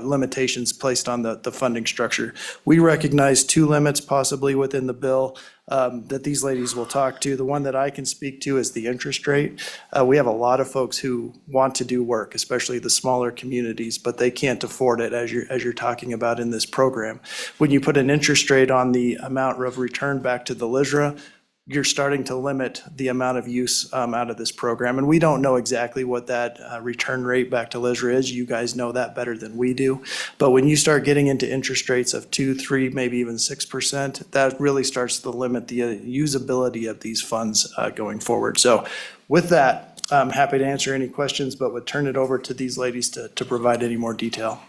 O: limitations placed on the funding structure. We recognize 2 limits possibly within the bill that these ladies will talk to. The one that I can speak to is the interest rate. We have a lot of folks who want to do work, especially the smaller communities, but they can't afford it as you're talking about in this program. When you put an interest rate on the amount of return back to the LISRA, you're starting to limit the amount of use out of this program. And we don't know exactly what that return rate back to LISRA is. You guys know that better than we do. But when you start getting into interest rates of 2, 3, maybe even 6%, that really starts to limit the usability of these funds going forward. So with that, I'm happy to answer any questions, but would turn it over to these ladies to provide any more detail.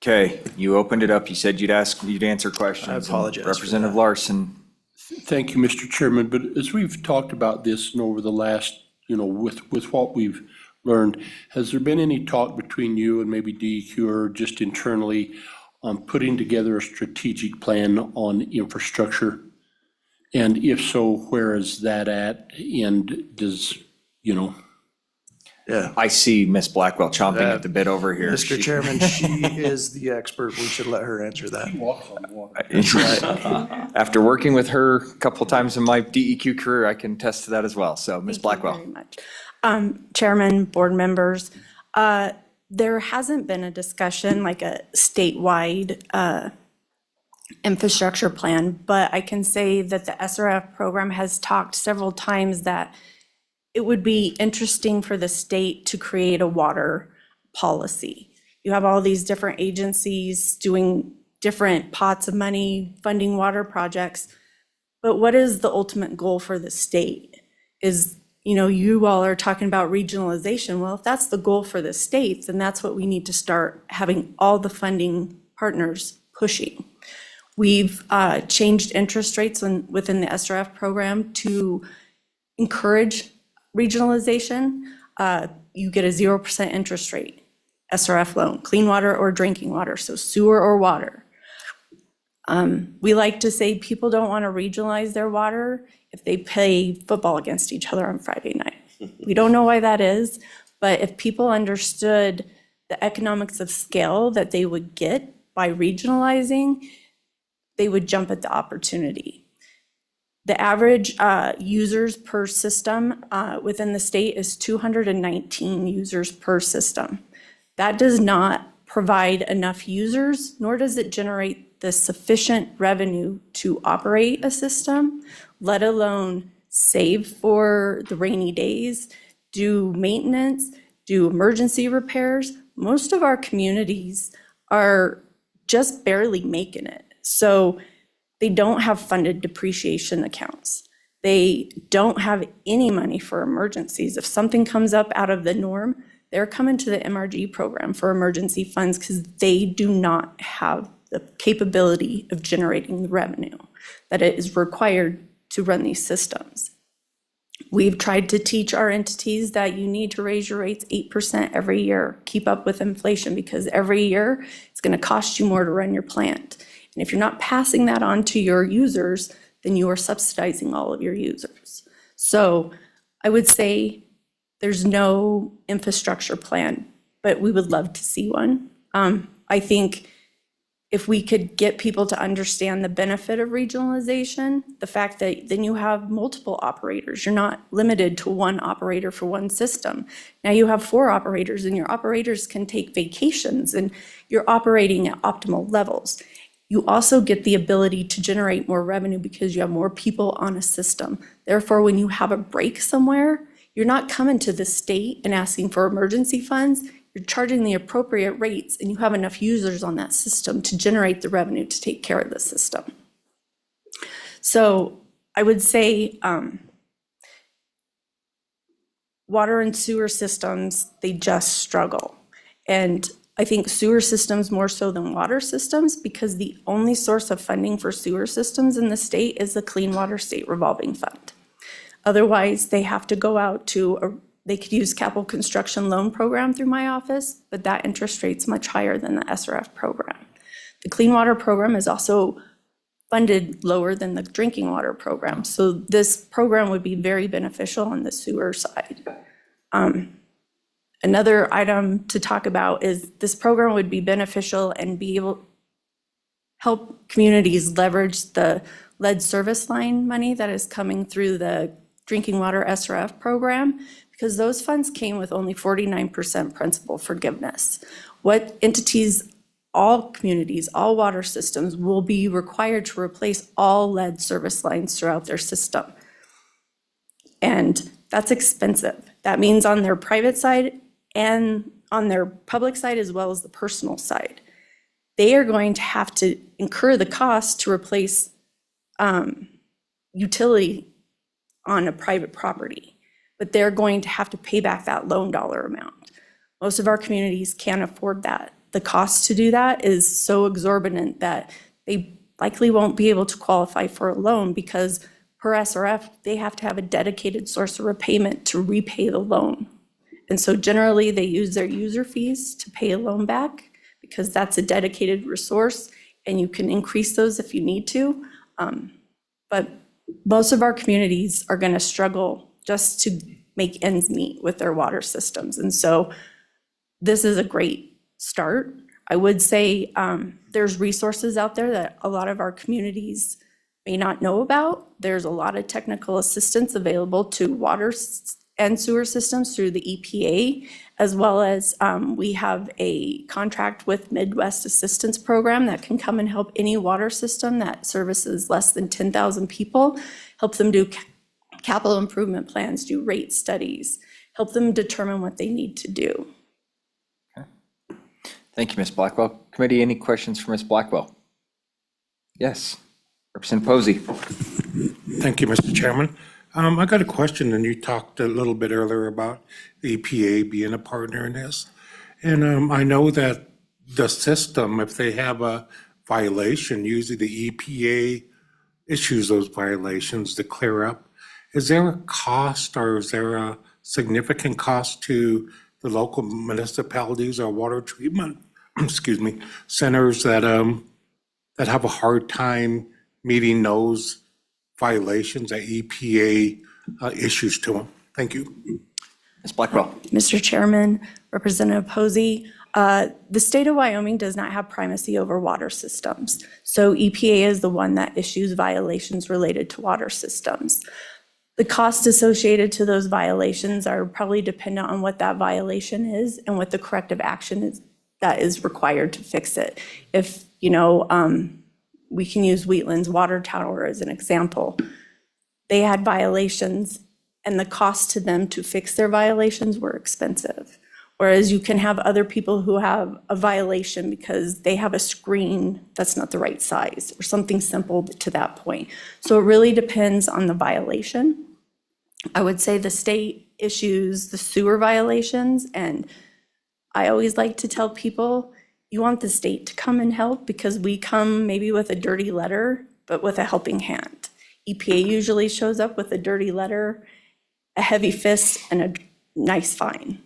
A: Okay, you opened it up. You said you'd answer questions.
O: I apologize for
A: Representative
O: that.
A: Larson.
D: Thank you, Mr. Chairman, but as we've talked about this and over the last, with what we've learned, has there been any talk between you and maybe DEQ or just internally on putting together a strategic plan on infrastructure? And if so, where is that at? And does,
O: Yeah.
A: I see Ms. Blackwell chomping at the bit over here.
O: Mr. Chairman, she is the expert. We should let her answer that.
A: After working with her a couple times in my DEQ career, I can attest to that as well. So, Ms. Blackwell.
P: Thank you very much. Chairman, board members, there hasn't been a discussion like a statewide infrastructure plan, but I can say that the SRF program has talked several times that it would be interesting for the state to create a water policy. You have all these different agencies doing different pots of money, funding water projects. But what is the ultimate goal for the state? You all are talking about regionalization. Well, if that's the goal for the state, then that's what we need to start having all the funding partners pushing. We've changed interest rates within the SRF program to encourage regionalization, you get a 0% interest rate, SRF loan, clean water or drinking water, so sewer or water. We like to say people don't want to regionalize their water if they play football against each other on Friday night. We don't know why that is, but if people understood the economics of scale that they would get by regionalizing, they would jump at the opportunity. The average users per system within the state is 219 users per system. That does not provide enough users, nor does it generate the sufficient revenue to operate a system, let alone save for the rainy days, do maintenance, do emergency repairs. Most of our communities are just barely making it. So they don't have funded depreciation accounts. They don't have any money for emergencies. If something comes up out of the norm, they're coming to the MRG program for emergency funds because they do not have the capability of generating the revenue that it is required to run these systems. We've tried to teach our entities that you need to raise your rates 8% every year, keep up with inflation, because every year it's going to cost you more to run your plant. And if you're not passing that on to your users, then you are subsidizing all of your users. So I would say there's no infrastructure plan, but we would love to see one. I think if we could get people to understand the benefit of regionalization, the fact that then you have multiple operators, you're not limited to one operator for one system. Now you have 4 operators and your operators can take vacations and you're operating at optimal levels. You also get the ability to generate more revenue because you have more people on a system. Therefore, when you have a break somewhere, you're not coming to the state and asking for emergency funds. You're charging the appropriate rates and you have enough users on that system to generate the revenue to take care of the system. So I would say water and sewer systems, they just struggle. And I think sewer systems more so than water systems because the only source of funding for sewer systems in the state is the Clean Water State Revolving Fund. Otherwise, they have to go out to, they could use capital construction loan program through my office, but that interest rate's much higher than the SRF program. The Clean Water program is also funded lower than the drinking water program. So this program would be very beneficial on the sewer side. Another item to talk about is this program would be beneficial and be able help communities leverage the lead service line money that is coming through the drinking water SRF program, because those funds came with only 49% principal forgiveness. What entities, all communities, all water systems will be required to replace all lead service lines throughout their system. And that's expensive. That means on their private side and on their public side as well as the personal side. They are going to have to incur the cost to replace utility on a private property, but they're going to have to pay back that loan dollar amount. Most of our communities can't afford that. The cost to do that is so exorbitant that they likely won't be able to qualify for a loan because per SRF, they have to have a dedicated source of repayment to repay the loan. And so generally they use their user fees to pay a loan back because that's a dedicated resource and you can increase those if you need to. But most of our communities are going to struggle just to make ends meet with their water systems. And so this is a great start. I would say there's resources out there that a lot of our communities may not know about. There's a lot of technical assistance available to water and sewer systems through the EPA, as well as we have a contract with Midwest Assistance Program that can come and help any water system that services less than 10,000 people, help them do capital improvement plans, do rate studies, help them determine what they need to do.
A: Thank you, Ms. Blackwell. Committee, any questions for Ms. Blackwell? Yes, Representative Posey.
Q: Thank you, Mr. Chairman. I got a question, and you talked a little bit earlier about the EPA being a partner in this. And I know that the system, if they have a violation, usually the EPA issues those violations to clear up. is there a cost or is there a significant cost to the local municipalities or water treatment, excuse me, centers that have a hard time meeting those violations that EPA issues to them? Thank you.
A: Ms. Blackwell.
P: Mr. Chairman, Representative Posey, the state of Wyoming does not have primacy over water systems. So EPA is the one that issues violations related to water systems. The costs associated to those violations are probably dependent on what that violation is and what the corrective action is that is required to fix it. If, we can use Wheatland's water tower as an example. They had violations and the cost to them to fix their violations were expensive. Whereas you can have other people who have a violation because they have a screen that's not the right size or something simple to that point. So it really depends on the violation. I would say the state issues the sewer violations, and I always like to tell people, you want the state to come and help because we come maybe with a dirty letter, but with a helping hand. EPA usually shows up with a dirty letter, a heavy fist, and a nice fine.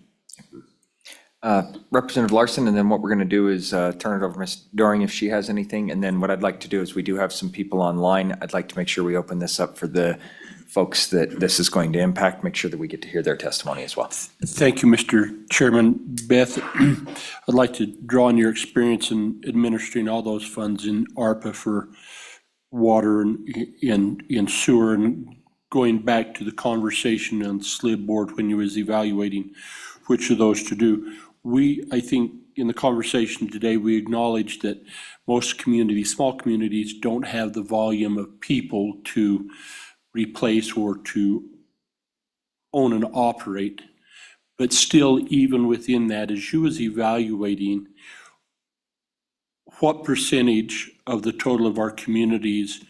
A: Representative Larson, and then what we're going to do is turn it over to Ms. Doring if she has anything. And then what I'd like to do is we do have some people online. I'd like to make sure we open this up for the folks that this is going to impact, make sure that we get to hear their testimony as well.
D: Thank you, Mr. Chairman. Beth, I'd like to draw on your experience in administering all those funds in ARPA for water and in sewer, and going back to the conversation on SLIB board when you was evaluating which of those to do. I think in the conversation today, we acknowledged that most communities, small communities, don't have the volume of people to replace or to own and operate. But still, even within that, as you was evaluating, what percentage of the total of our communities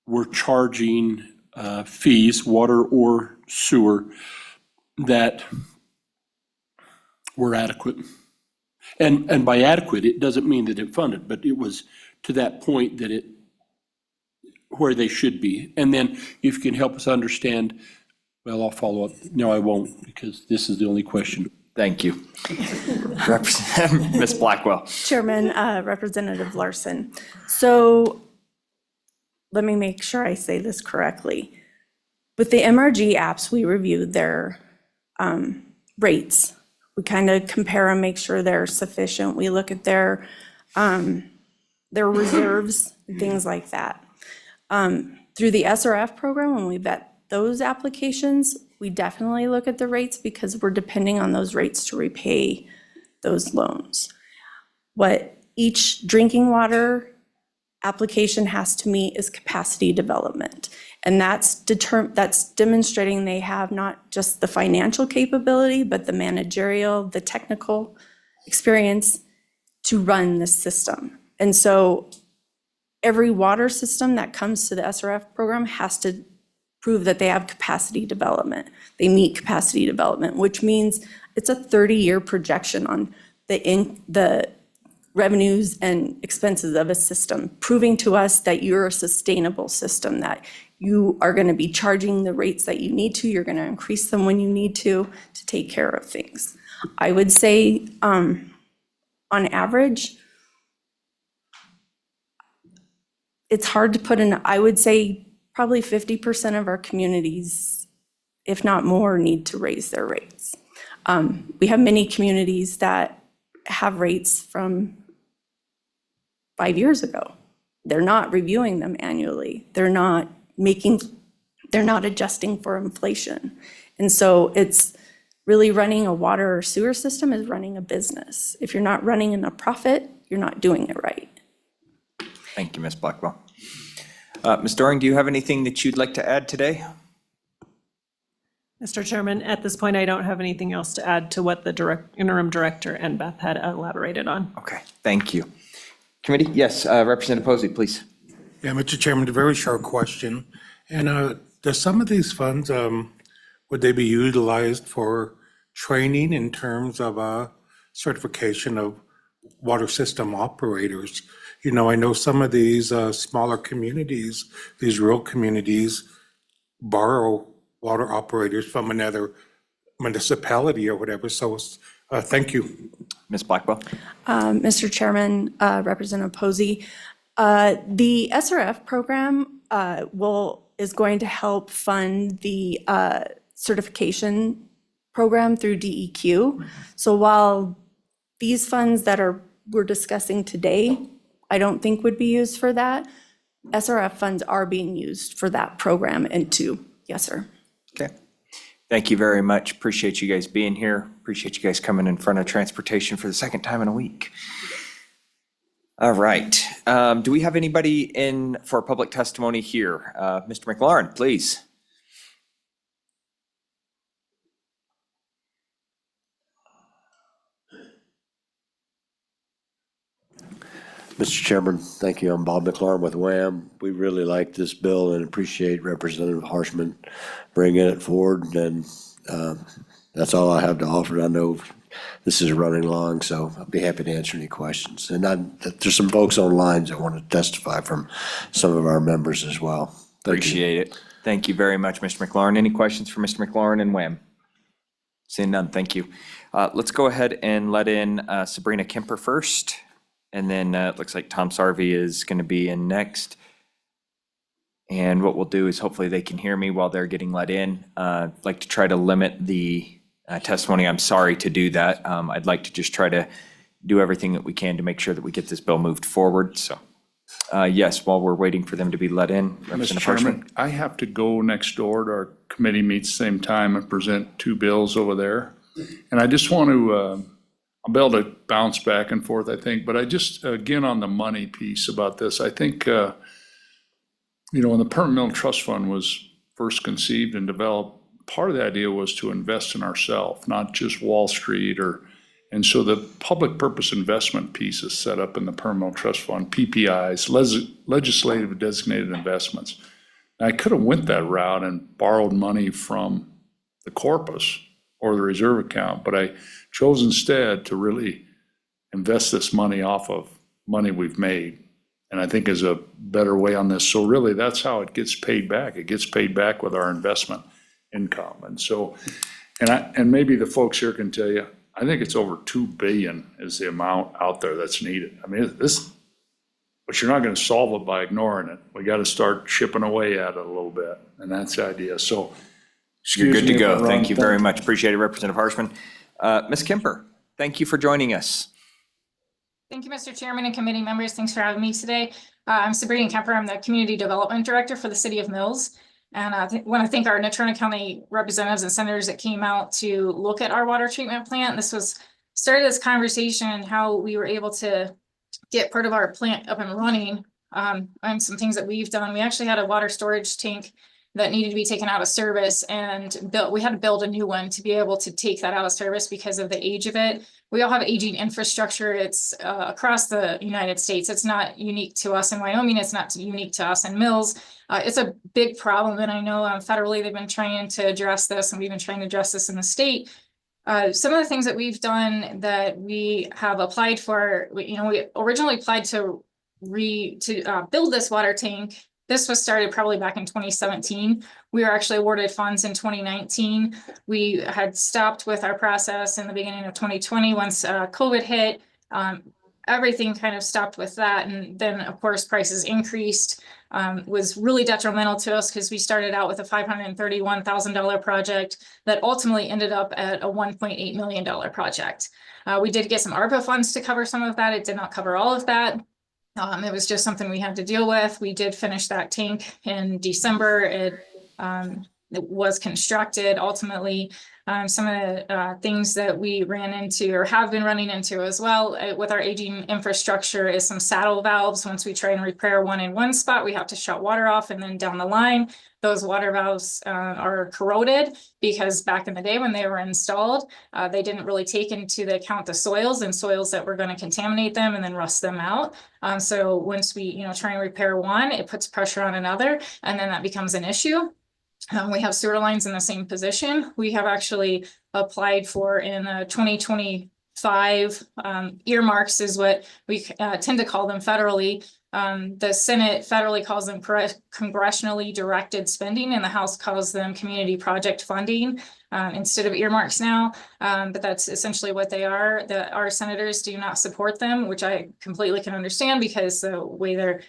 D: were charging fees, water or sewer, that were adequate? And by adequate, it doesn't mean that it funded, but it was to that point that where they should be. And then if you can help us understand, well, I'll follow up. No, I won't, because this is the only question.
A: Thank you. Ms. Blackwell.
P: Chairman, Representative Larson. So let me make sure I say this correctly. With the MRG apps, we reviewed their rates. We kind of compare them, make sure they're sufficient. We look at their reserves, things like that. Through the SRF program, when we vet those applications, we definitely look at the rates because we're depending on those rates to repay those loans. What each drinking water application has to meet is capacity development. And that's demonstrating they have not just the financial capability, but the managerial, the technical experience to run this system. And so every water system that comes to the SRF program has to prove that they have capacity development. They meet capacity development, which means it's a 30-year projection on the revenues and expenses of a system, proving to us that you're a sustainable system, that you are going to be charging the rates that you need to, you're going to increase them when you need to take care of things. I would say on average, it's hard to put in, I would say probably 50% of our communities, if not more, need to raise their rates. We have many communities that have rates from 5 years ago. They're not reviewing them annually. They're not adjusting for inflation. And so it's really running a water or sewer system is running a business. If you're not running in a profit, you're not doing it right.
A: Thank you, Ms. Blackwell. Ms. Doring, do you have anything that you'd like to add today?
R: Mr. Chairman, at this point, I don't have anything else to add to what the interim director and Beth had elaborated on.
A: Okay, thank you. Committee, yes, Representative Posey, please.
Q: Yeah, Mr. Chairman, a very short question. And does some of these funds, would they be utilized for training in terms of certification of water system operators? You know, I know some of these smaller communities, these rural communities, borrow water operators from another municipality or whatever. So thank you.
A: Ms. Blackwell?
P: Mr. Chairman, Representative Posey, the SRF program is going to help fund the certification program through DEQ. So while these funds that we're discussing today, I don't think would be used for that, SRF funds are being used for that program and too. Yes, sir.
A: Okay. Thank you very much. Appreciate you guys being here. Appreciate you guys coming in front of transportation for the second time in a week. All right. Do we have anybody in for public testimony here? Mr. McLaurin, please.
S: Mr. Chairman, thank you. I'm Bob McLaurin with WHAM. We really like this bill and appreciate Representative Harshman bringing it forward. And that's all I have to offer. I know this is running long, so I'll be happy to answer any questions. And there's some folks online that want to testify from some of our members as well. Thank you.
A: Appreciate it. Thank you very much, Mr. McLaurin. Any questions for Mr. McLaurin and WHAM? Seeing none, thank you. Let's go ahead and let in Sabrina Kemper first. And then it looks like Tom Sarvey is going to be in next. And what we'll do is hopefully they can hear me while they're getting let in. I'd like to try to limit the testimony. I'm sorry to do that. I'd like to just try to do everything that we can to make sure that we get this bill moved forward. So yes, while we're waiting for them to be let in,
N: Mr.
A: Representative
N: Chairman,
A: Harshman.
N: I have to go next door to our committee meets same time and present two bills over there. And I just want to, I'll be able to bounce back and forth, I think, but I just, again, on the money piece about this, I think, when the Permanent Mineral Trust Fund was first conceived and developed, part of the idea was to invest in ourselves, not just Wall Street and so the public purpose investment piece is set up in the Permanent Mineral Trust Fund, PPIs, legislative designated investments. And I could have went that route and borrowed money from the corpus or the reserve account, but I chose instead to really invest this money off of money we've made. And I think is a better way on this. So really, that's how it gets paid back. It gets paid back with our investment income. And so, and maybe the folks here can tell you, I think it's over 2 billion is the amount out there that's needed. I mean, but you're not going to solve it by ignoring it. We got to start chipping away at it a little bit. And that's the idea. So,
A: You're good to
N: excuse me if
A: go.
N: I'm wrong.
A: Thank you very much. Appreciate it, Representative Harshman. Ms. Kemper, thank you for joining us.
T: Thank you, Mr. Chairman and committee members. Thanks for having me today. I'm Sabrina Kemper. I'm the Community Development Director for the City of Mills. And I want to thank our Natrona County representatives and senators that came out to look at our water treatment plant. Started this conversation how we were able to get part of our plant up and running and some things that we've done. We actually had a water storage tank that needed to be taken out of service and we had to build a new one to be able to take that out of service because of the age of it. We all have aging infrastructure. It's across the United States. It's not unique to us in Wyoming. It's not unique to us in Mills. It's a big problem. And I know federally they've been trying to address this and we've been trying to address this in the state. Some of the things that we've done that we have applied for, we originally applied to build this water tank. This was started probably back in 2017. We were actually awarded funds in 2019. We had stopped with our process in the beginning of 2020 once COVID hit. Everything kind of stopped with that. And then, of course, prices increased. Was really detrimental to us because we started out with a $531,000 project that ultimately ended up at a $1.8 million project. We did get some ARPA funds to cover some of that. It did not cover all of that. It was just something we had to deal with. We did finish that tank in December. It was constructed ultimately. Some of the things that we ran into or have been running into as well with our aging infrastructure is some saddle valves. Once we try and repair one in one spot, we have to shut water off, and then down the line, those water valves are corroded because back in the day when they were installed, they didn't really take into account the soils that were going to contaminate them and then rust them out. So once we try and repair one, it puts pressure on another, and then that becomes an issue. We have sewer lines in the same position. We have actually applied for in 2025 earmarks is what we tend to call them federally The Senate federally calls them congressionally directed spending, and the House calls them community project funding instead of earmarks now. But that's essentially what they are. Our senators do not support them, which I completely can understand because the way they're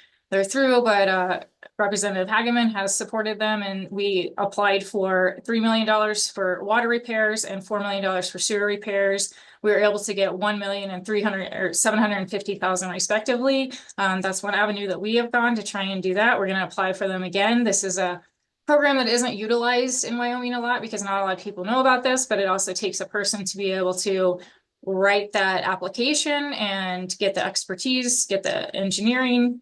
T: through, but Representative Hageman has supported them, and we applied for $3 million for water repairs and $4 million for sewer repairs. We were able to get $1 million and $750,000 respectively. That's one avenue that we have gone to try and do that. We're going to apply for them again. This is a program that isn't utilized in Wyoming a lot because not a lot of people know about this, but it also takes a person to be able to write that application and get the expertise, get the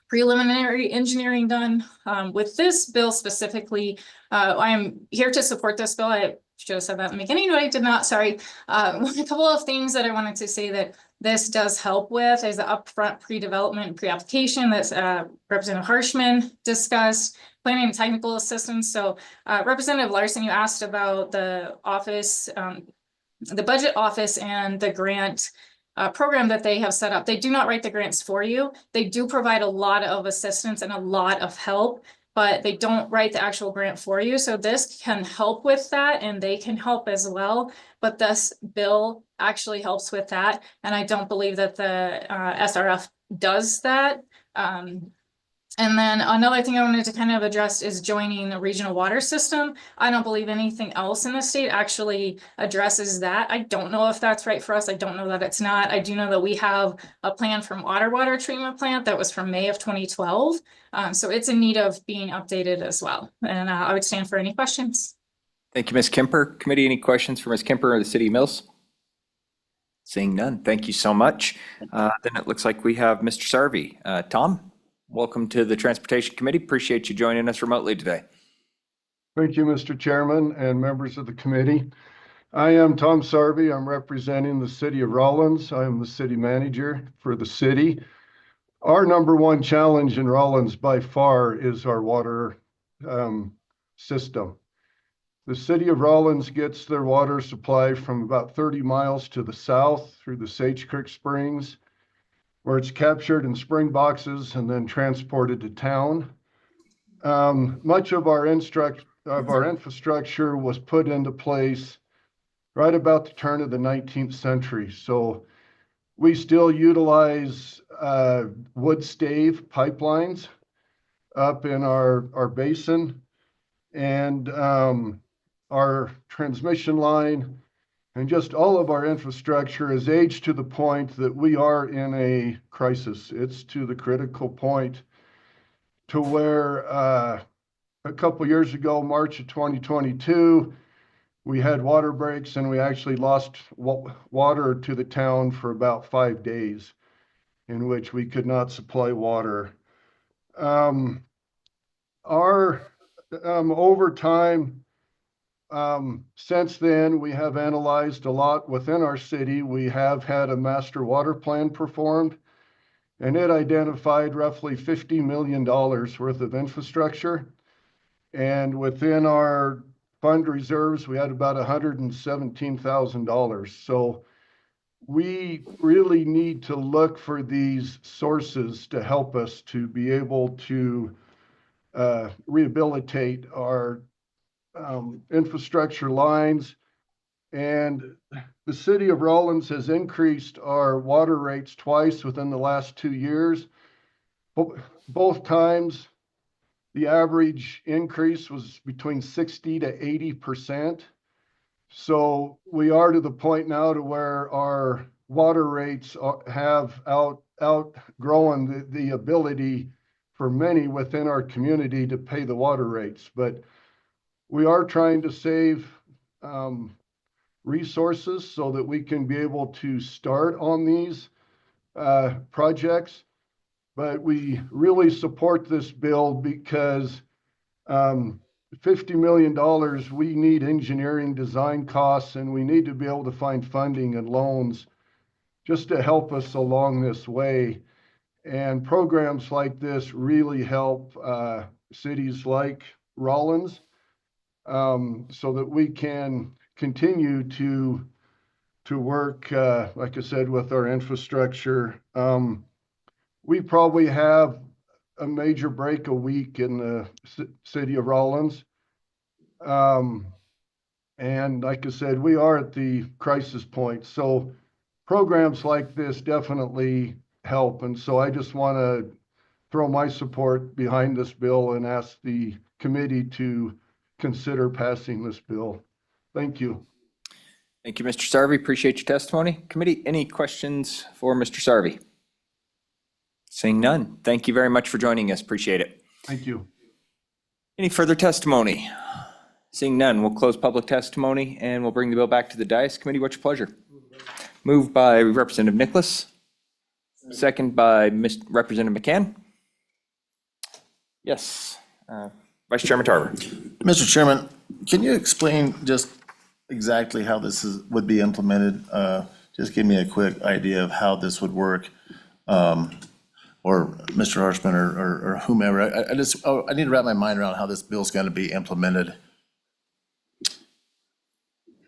T: preliminary engineering done. With this bill specifically, I am here to support this bill. I should have said that in the beginning, but I did not, sorry. A couple of things that I wanted to say that this does help with is the upfront pre-development and pre-application that Representative Harshman discussed, planning and technical assistance. So Representative Larson, you asked about the office, the budget office and the grant program that they have set up. They do not write the grants for you. They do provide a lot of assistance and a lot of help, but they don't write the actual grant for you. So this can help with that, and they can help as well. But this bill actually helps with that. And I don't believe that the SRF does that. And then another thing I wanted to kind of address is joining the regional water system. I don't believe anything else in the state actually addresses that. I don't know if that's right for us. I don't know that it's not. I do know that we have a plan from water treatment plant that was from May of 2012. So it's in need of being updated as well. And I would stand for any questions.
A: Thank you, Ms. Kemper. Committee, any questions for Ms. Kemper or the City of Mills? Seeing none, thank you so much. Then it looks like we have Mr. Sarvey. Tom? Welcome to the Transportation Committee. Appreciate you joining us remotely today.
U: Thank you, Mr. Chairman and members of the committee. I am Tom Sarvey. I'm representing the City of Rawlins. I am the city manager for the city. Our number one challenge in Rawlins by far is our water system. The City of Rawlins gets their water supply from about 30 miles to the south through the Sage Creek Springs, where it's captured in spring boxes and then transported to town. Much of our infrastructure was put into place right about the turn of the 19th century. So we still utilize wood stave pipelines up in our basin, and our transmission line and just all of our infrastructure is aged to the point that we are in a crisis. It's to the critical point to where a couple years ago, March of 2022, we had water breaks and we actually lost water to the town for about 5 days, in which we could not supply water. Over time, since then, we have analyzed a lot within our city. We have had a master water plan performed, and it identified roughly $50 million worth of infrastructure. And within our fund reserves, we had about $117,000. So we really need to look for these sources to help us to be able to rehabilitate our infrastructure lines. And the City of Rawlins has increased our water rates twice within the last 2 years. Both times, the average increase was between 60 to 80%. So we are to the point now to where our water rates have outgrown the ability for many within our community to pay the water rates. But we are trying to save resources so that we can be able to start on these projects. But we really support this bill because $50 million, we need engineering design costs, and we need to be able to find funding and loans just to help us along this way. And programs like this really help cities like Rawlins, so that we can continue to work, like I said, with our infrastructure. we probably have a major break a week in the city of Rollins. And like I said, we are at the crisis point. So programs like this definitely help. And so I just want to throw my support behind this bill and ask the committee to consider passing this bill. Thank you.
A: Thank you, Mr. Sarvey. Appreciate your testimony. Committee, any questions for Mr. Sarvey? Seeing none. Thank you very much for joining us. Appreciate it.
U: Thank you.
A: Any further testimony? Seeing none, we'll close public testimony and we'll bring the bill back to the dais. Committee, what's your pleasure? Moved by Representative Nicholas. Second by Representative McCann. Yes, Vice Chairman Tarver.
C: Mr. Chairman, can you explain just exactly how this would be implemented? Just give me a quick idea of how this would work. Or Mr. Harshman or whomever. I need to wrap my mind around how this bill is going to be implemented.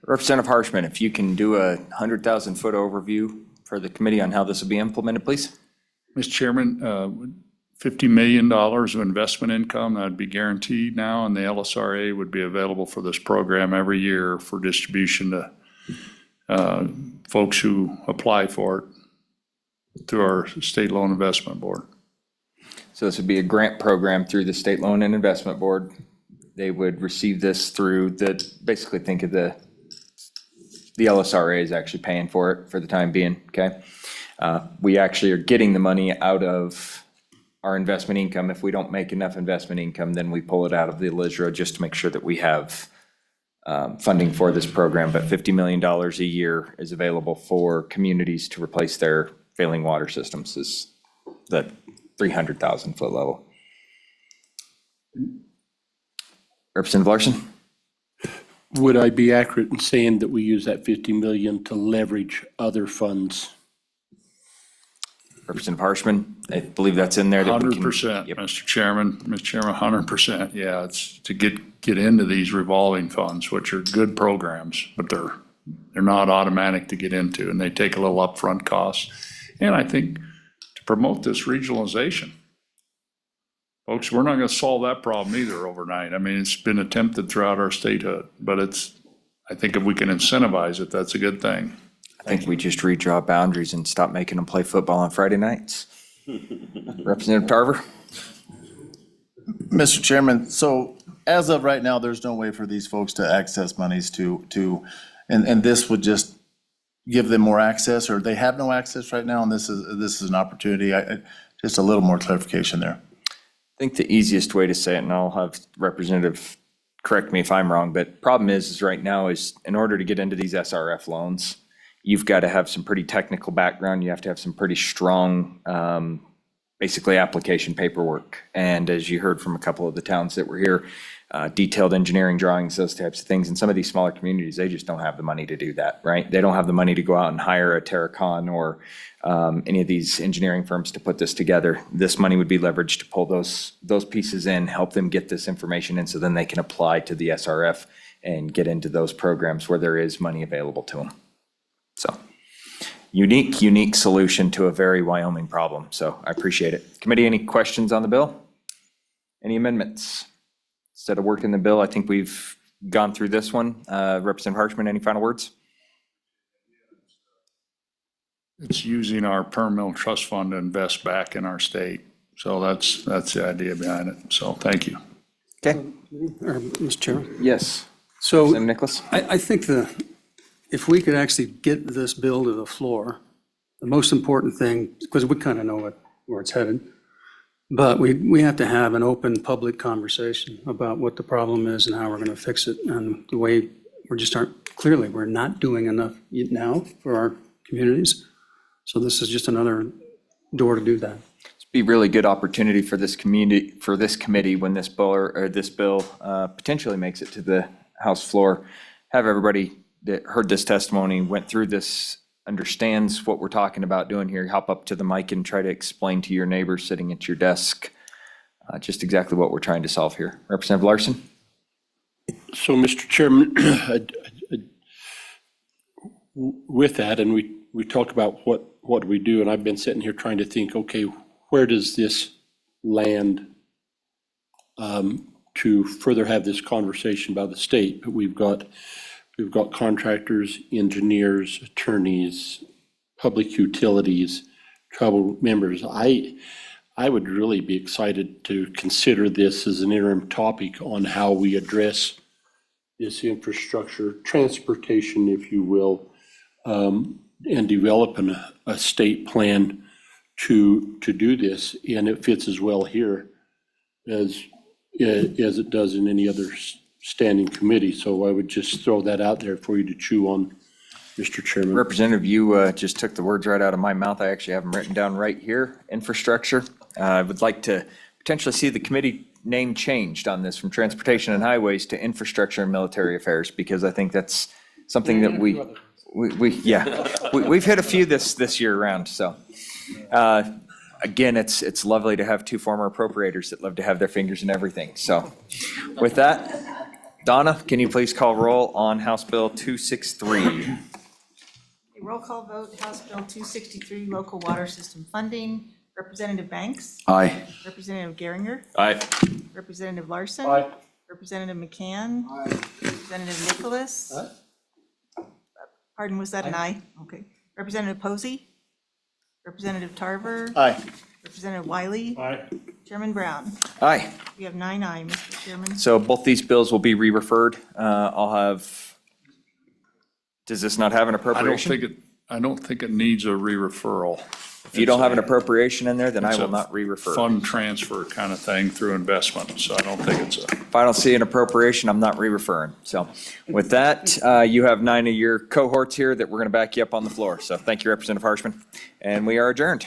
A: Representative Harshman, if you can do a 100,000-foot overview for the committee on how this will be implemented, please.
N: Mr. Chairman, $50 million of investment income that would be guaranteed now, and the LSRA would be available for this program every year for distribution to folks who apply for it through our State Loan Investment Board.
A: So this would be a grant program through the State Loan and Investment Board. They would receive this through basically think of the LSRA is actually paying for it for the time being, okay? We actually are getting the money out of our investment income. If we don't make enough investment income, then we pull it out of the LISRA just to make sure that we have funding for this program. But $50 million a year is available for communities to replace their failing water systems, is the 300,000-foot level. Representative Larson?
D: Would I be accurate in saying that we use that 50 million to leverage other funds?
A: Representative Harshman, I believe that's in there.
N: 100%, Mr. Chairman. Mr. Chairman, 100%. Yeah, it's to get into these revolving funds, which are good programs, but they're not automatic to get into, and they take a little upfront cost. And I think to promote this regionalization. Folks, we're not going to solve that problem either overnight. I mean, it's been attempted throughout our statehood, but I think if we can incentivize it, that's a good thing.
A: I think we just redraw boundaries and stop making them play football on Friday nights. Representative Tarver?
C: Mr. Chairman, so as of right now, there's no way for these folks to access monies and this would just give them more access, or they have no access right now, and this is an opportunity. Just a little more clarification there.
A: I think the easiest way to say it, and I'll have Representative correct me if I'm wrong, but problem is right now is in order to get into these SRF loans, you've got to have some pretty technical background. You have to have some pretty strong, basically application paperwork. And as you heard from a couple of the towns that were here, detailed engineering drawings, those types of things. In some of these smaller communities, they just don't have the money to do that, right? They don't have the money to go out and hire a Terracon or any of these engineering firms to put this together. This money would be leveraged to pull those pieces in, help them get this information in so then they can apply to the SRF and get into those programs where there is money available to them. So unique solution to a very Wyoming problem. So I appreciate it. Committee, any questions on the bill? Any amendments? Instead of working the bill, I think we've gone through this one. Representative Harshman, any final words?
N: It's using our permanent trust fund to invest back in our state. So that's the idea behind it. So thank you.
A: Okay.
H: Mr. Chairman?
A: Yes.
H: So
A: Representative Nicholas?
H: I think if we could actually get this bill to the floor, the most important thing, because we kind of know where it's headed, but we have to have an open public conversation about what the problem is and how we're going to fix it. And the way we're not doing enough now for our communities. So this is just another door to do that.
A: It'd be a really good opportunity for this committee when this bill potentially makes it to the House floor. Have everybody that heard this testimony, went through this, understands what we're talking about doing here, hop up to the mic and try to explain to your neighbor sitting at your desk just exactly what we're trying to solve here. Representative Larson?
D: So, Mr. Chairman, with that, and we talk about what do we do, and I've been sitting here trying to think, okay, where does this land to further have this conversation about the state? But we've got contractors, engineers, attorneys, public utilities, tribal members. I would really be excited to consider this as an interim topic on how we address this infrastructure, transportation, if you will, and develop a state plan to do this. And it fits as well here as it does in any other standing committee. So I would just throw that out there for you to chew on, Mr. Chairman.
A: Representative, you just took the words right out of my mouth. I actually have them written down right here, infrastructure. I would like to potentially see the committee name changed on this from Transportation and Highways to Infrastructure and Military Affairs, because I think that's something that we've hit a few this year around, so. Again, it's lovely to have two former appropriators that love to have their fingers in everything. So with that, Donna, can you please call roll on House Bill 263?
B: A roll call vote, House Bill 263, local water system funding. Representative Banks?
A: Aye.
B: Representative Geringer?
G: Aye.
B: Representative Larson?
D: Aye.
B: Representative McCann? Representative Nicholas? Pardon, was that an aye? Okay. Representative Posey? Representative Tarver?
C: Aye.
B: Representative Wiley?
M: Aye.
B: Chairman Brown?
A: Aye.
B: We have 9 ayes, Mr. Chairman.
A: So both these bills will be re-referred. Does this not have an appropriation?
N: I don't think it needs a re-referral.
A: If you don't have an appropriation in there, then I
N: It's
A: will
N: a
A: not re-refer.
N: Fund transfer kind of thing through investment, so I don't think it's a.
A: If I don't see an appropriation, I'm not re-referring. So with that, you have 9 of your cohorts here that we're going to back you up on the floor. So thank you, Representative Harshman. And we are adjourned.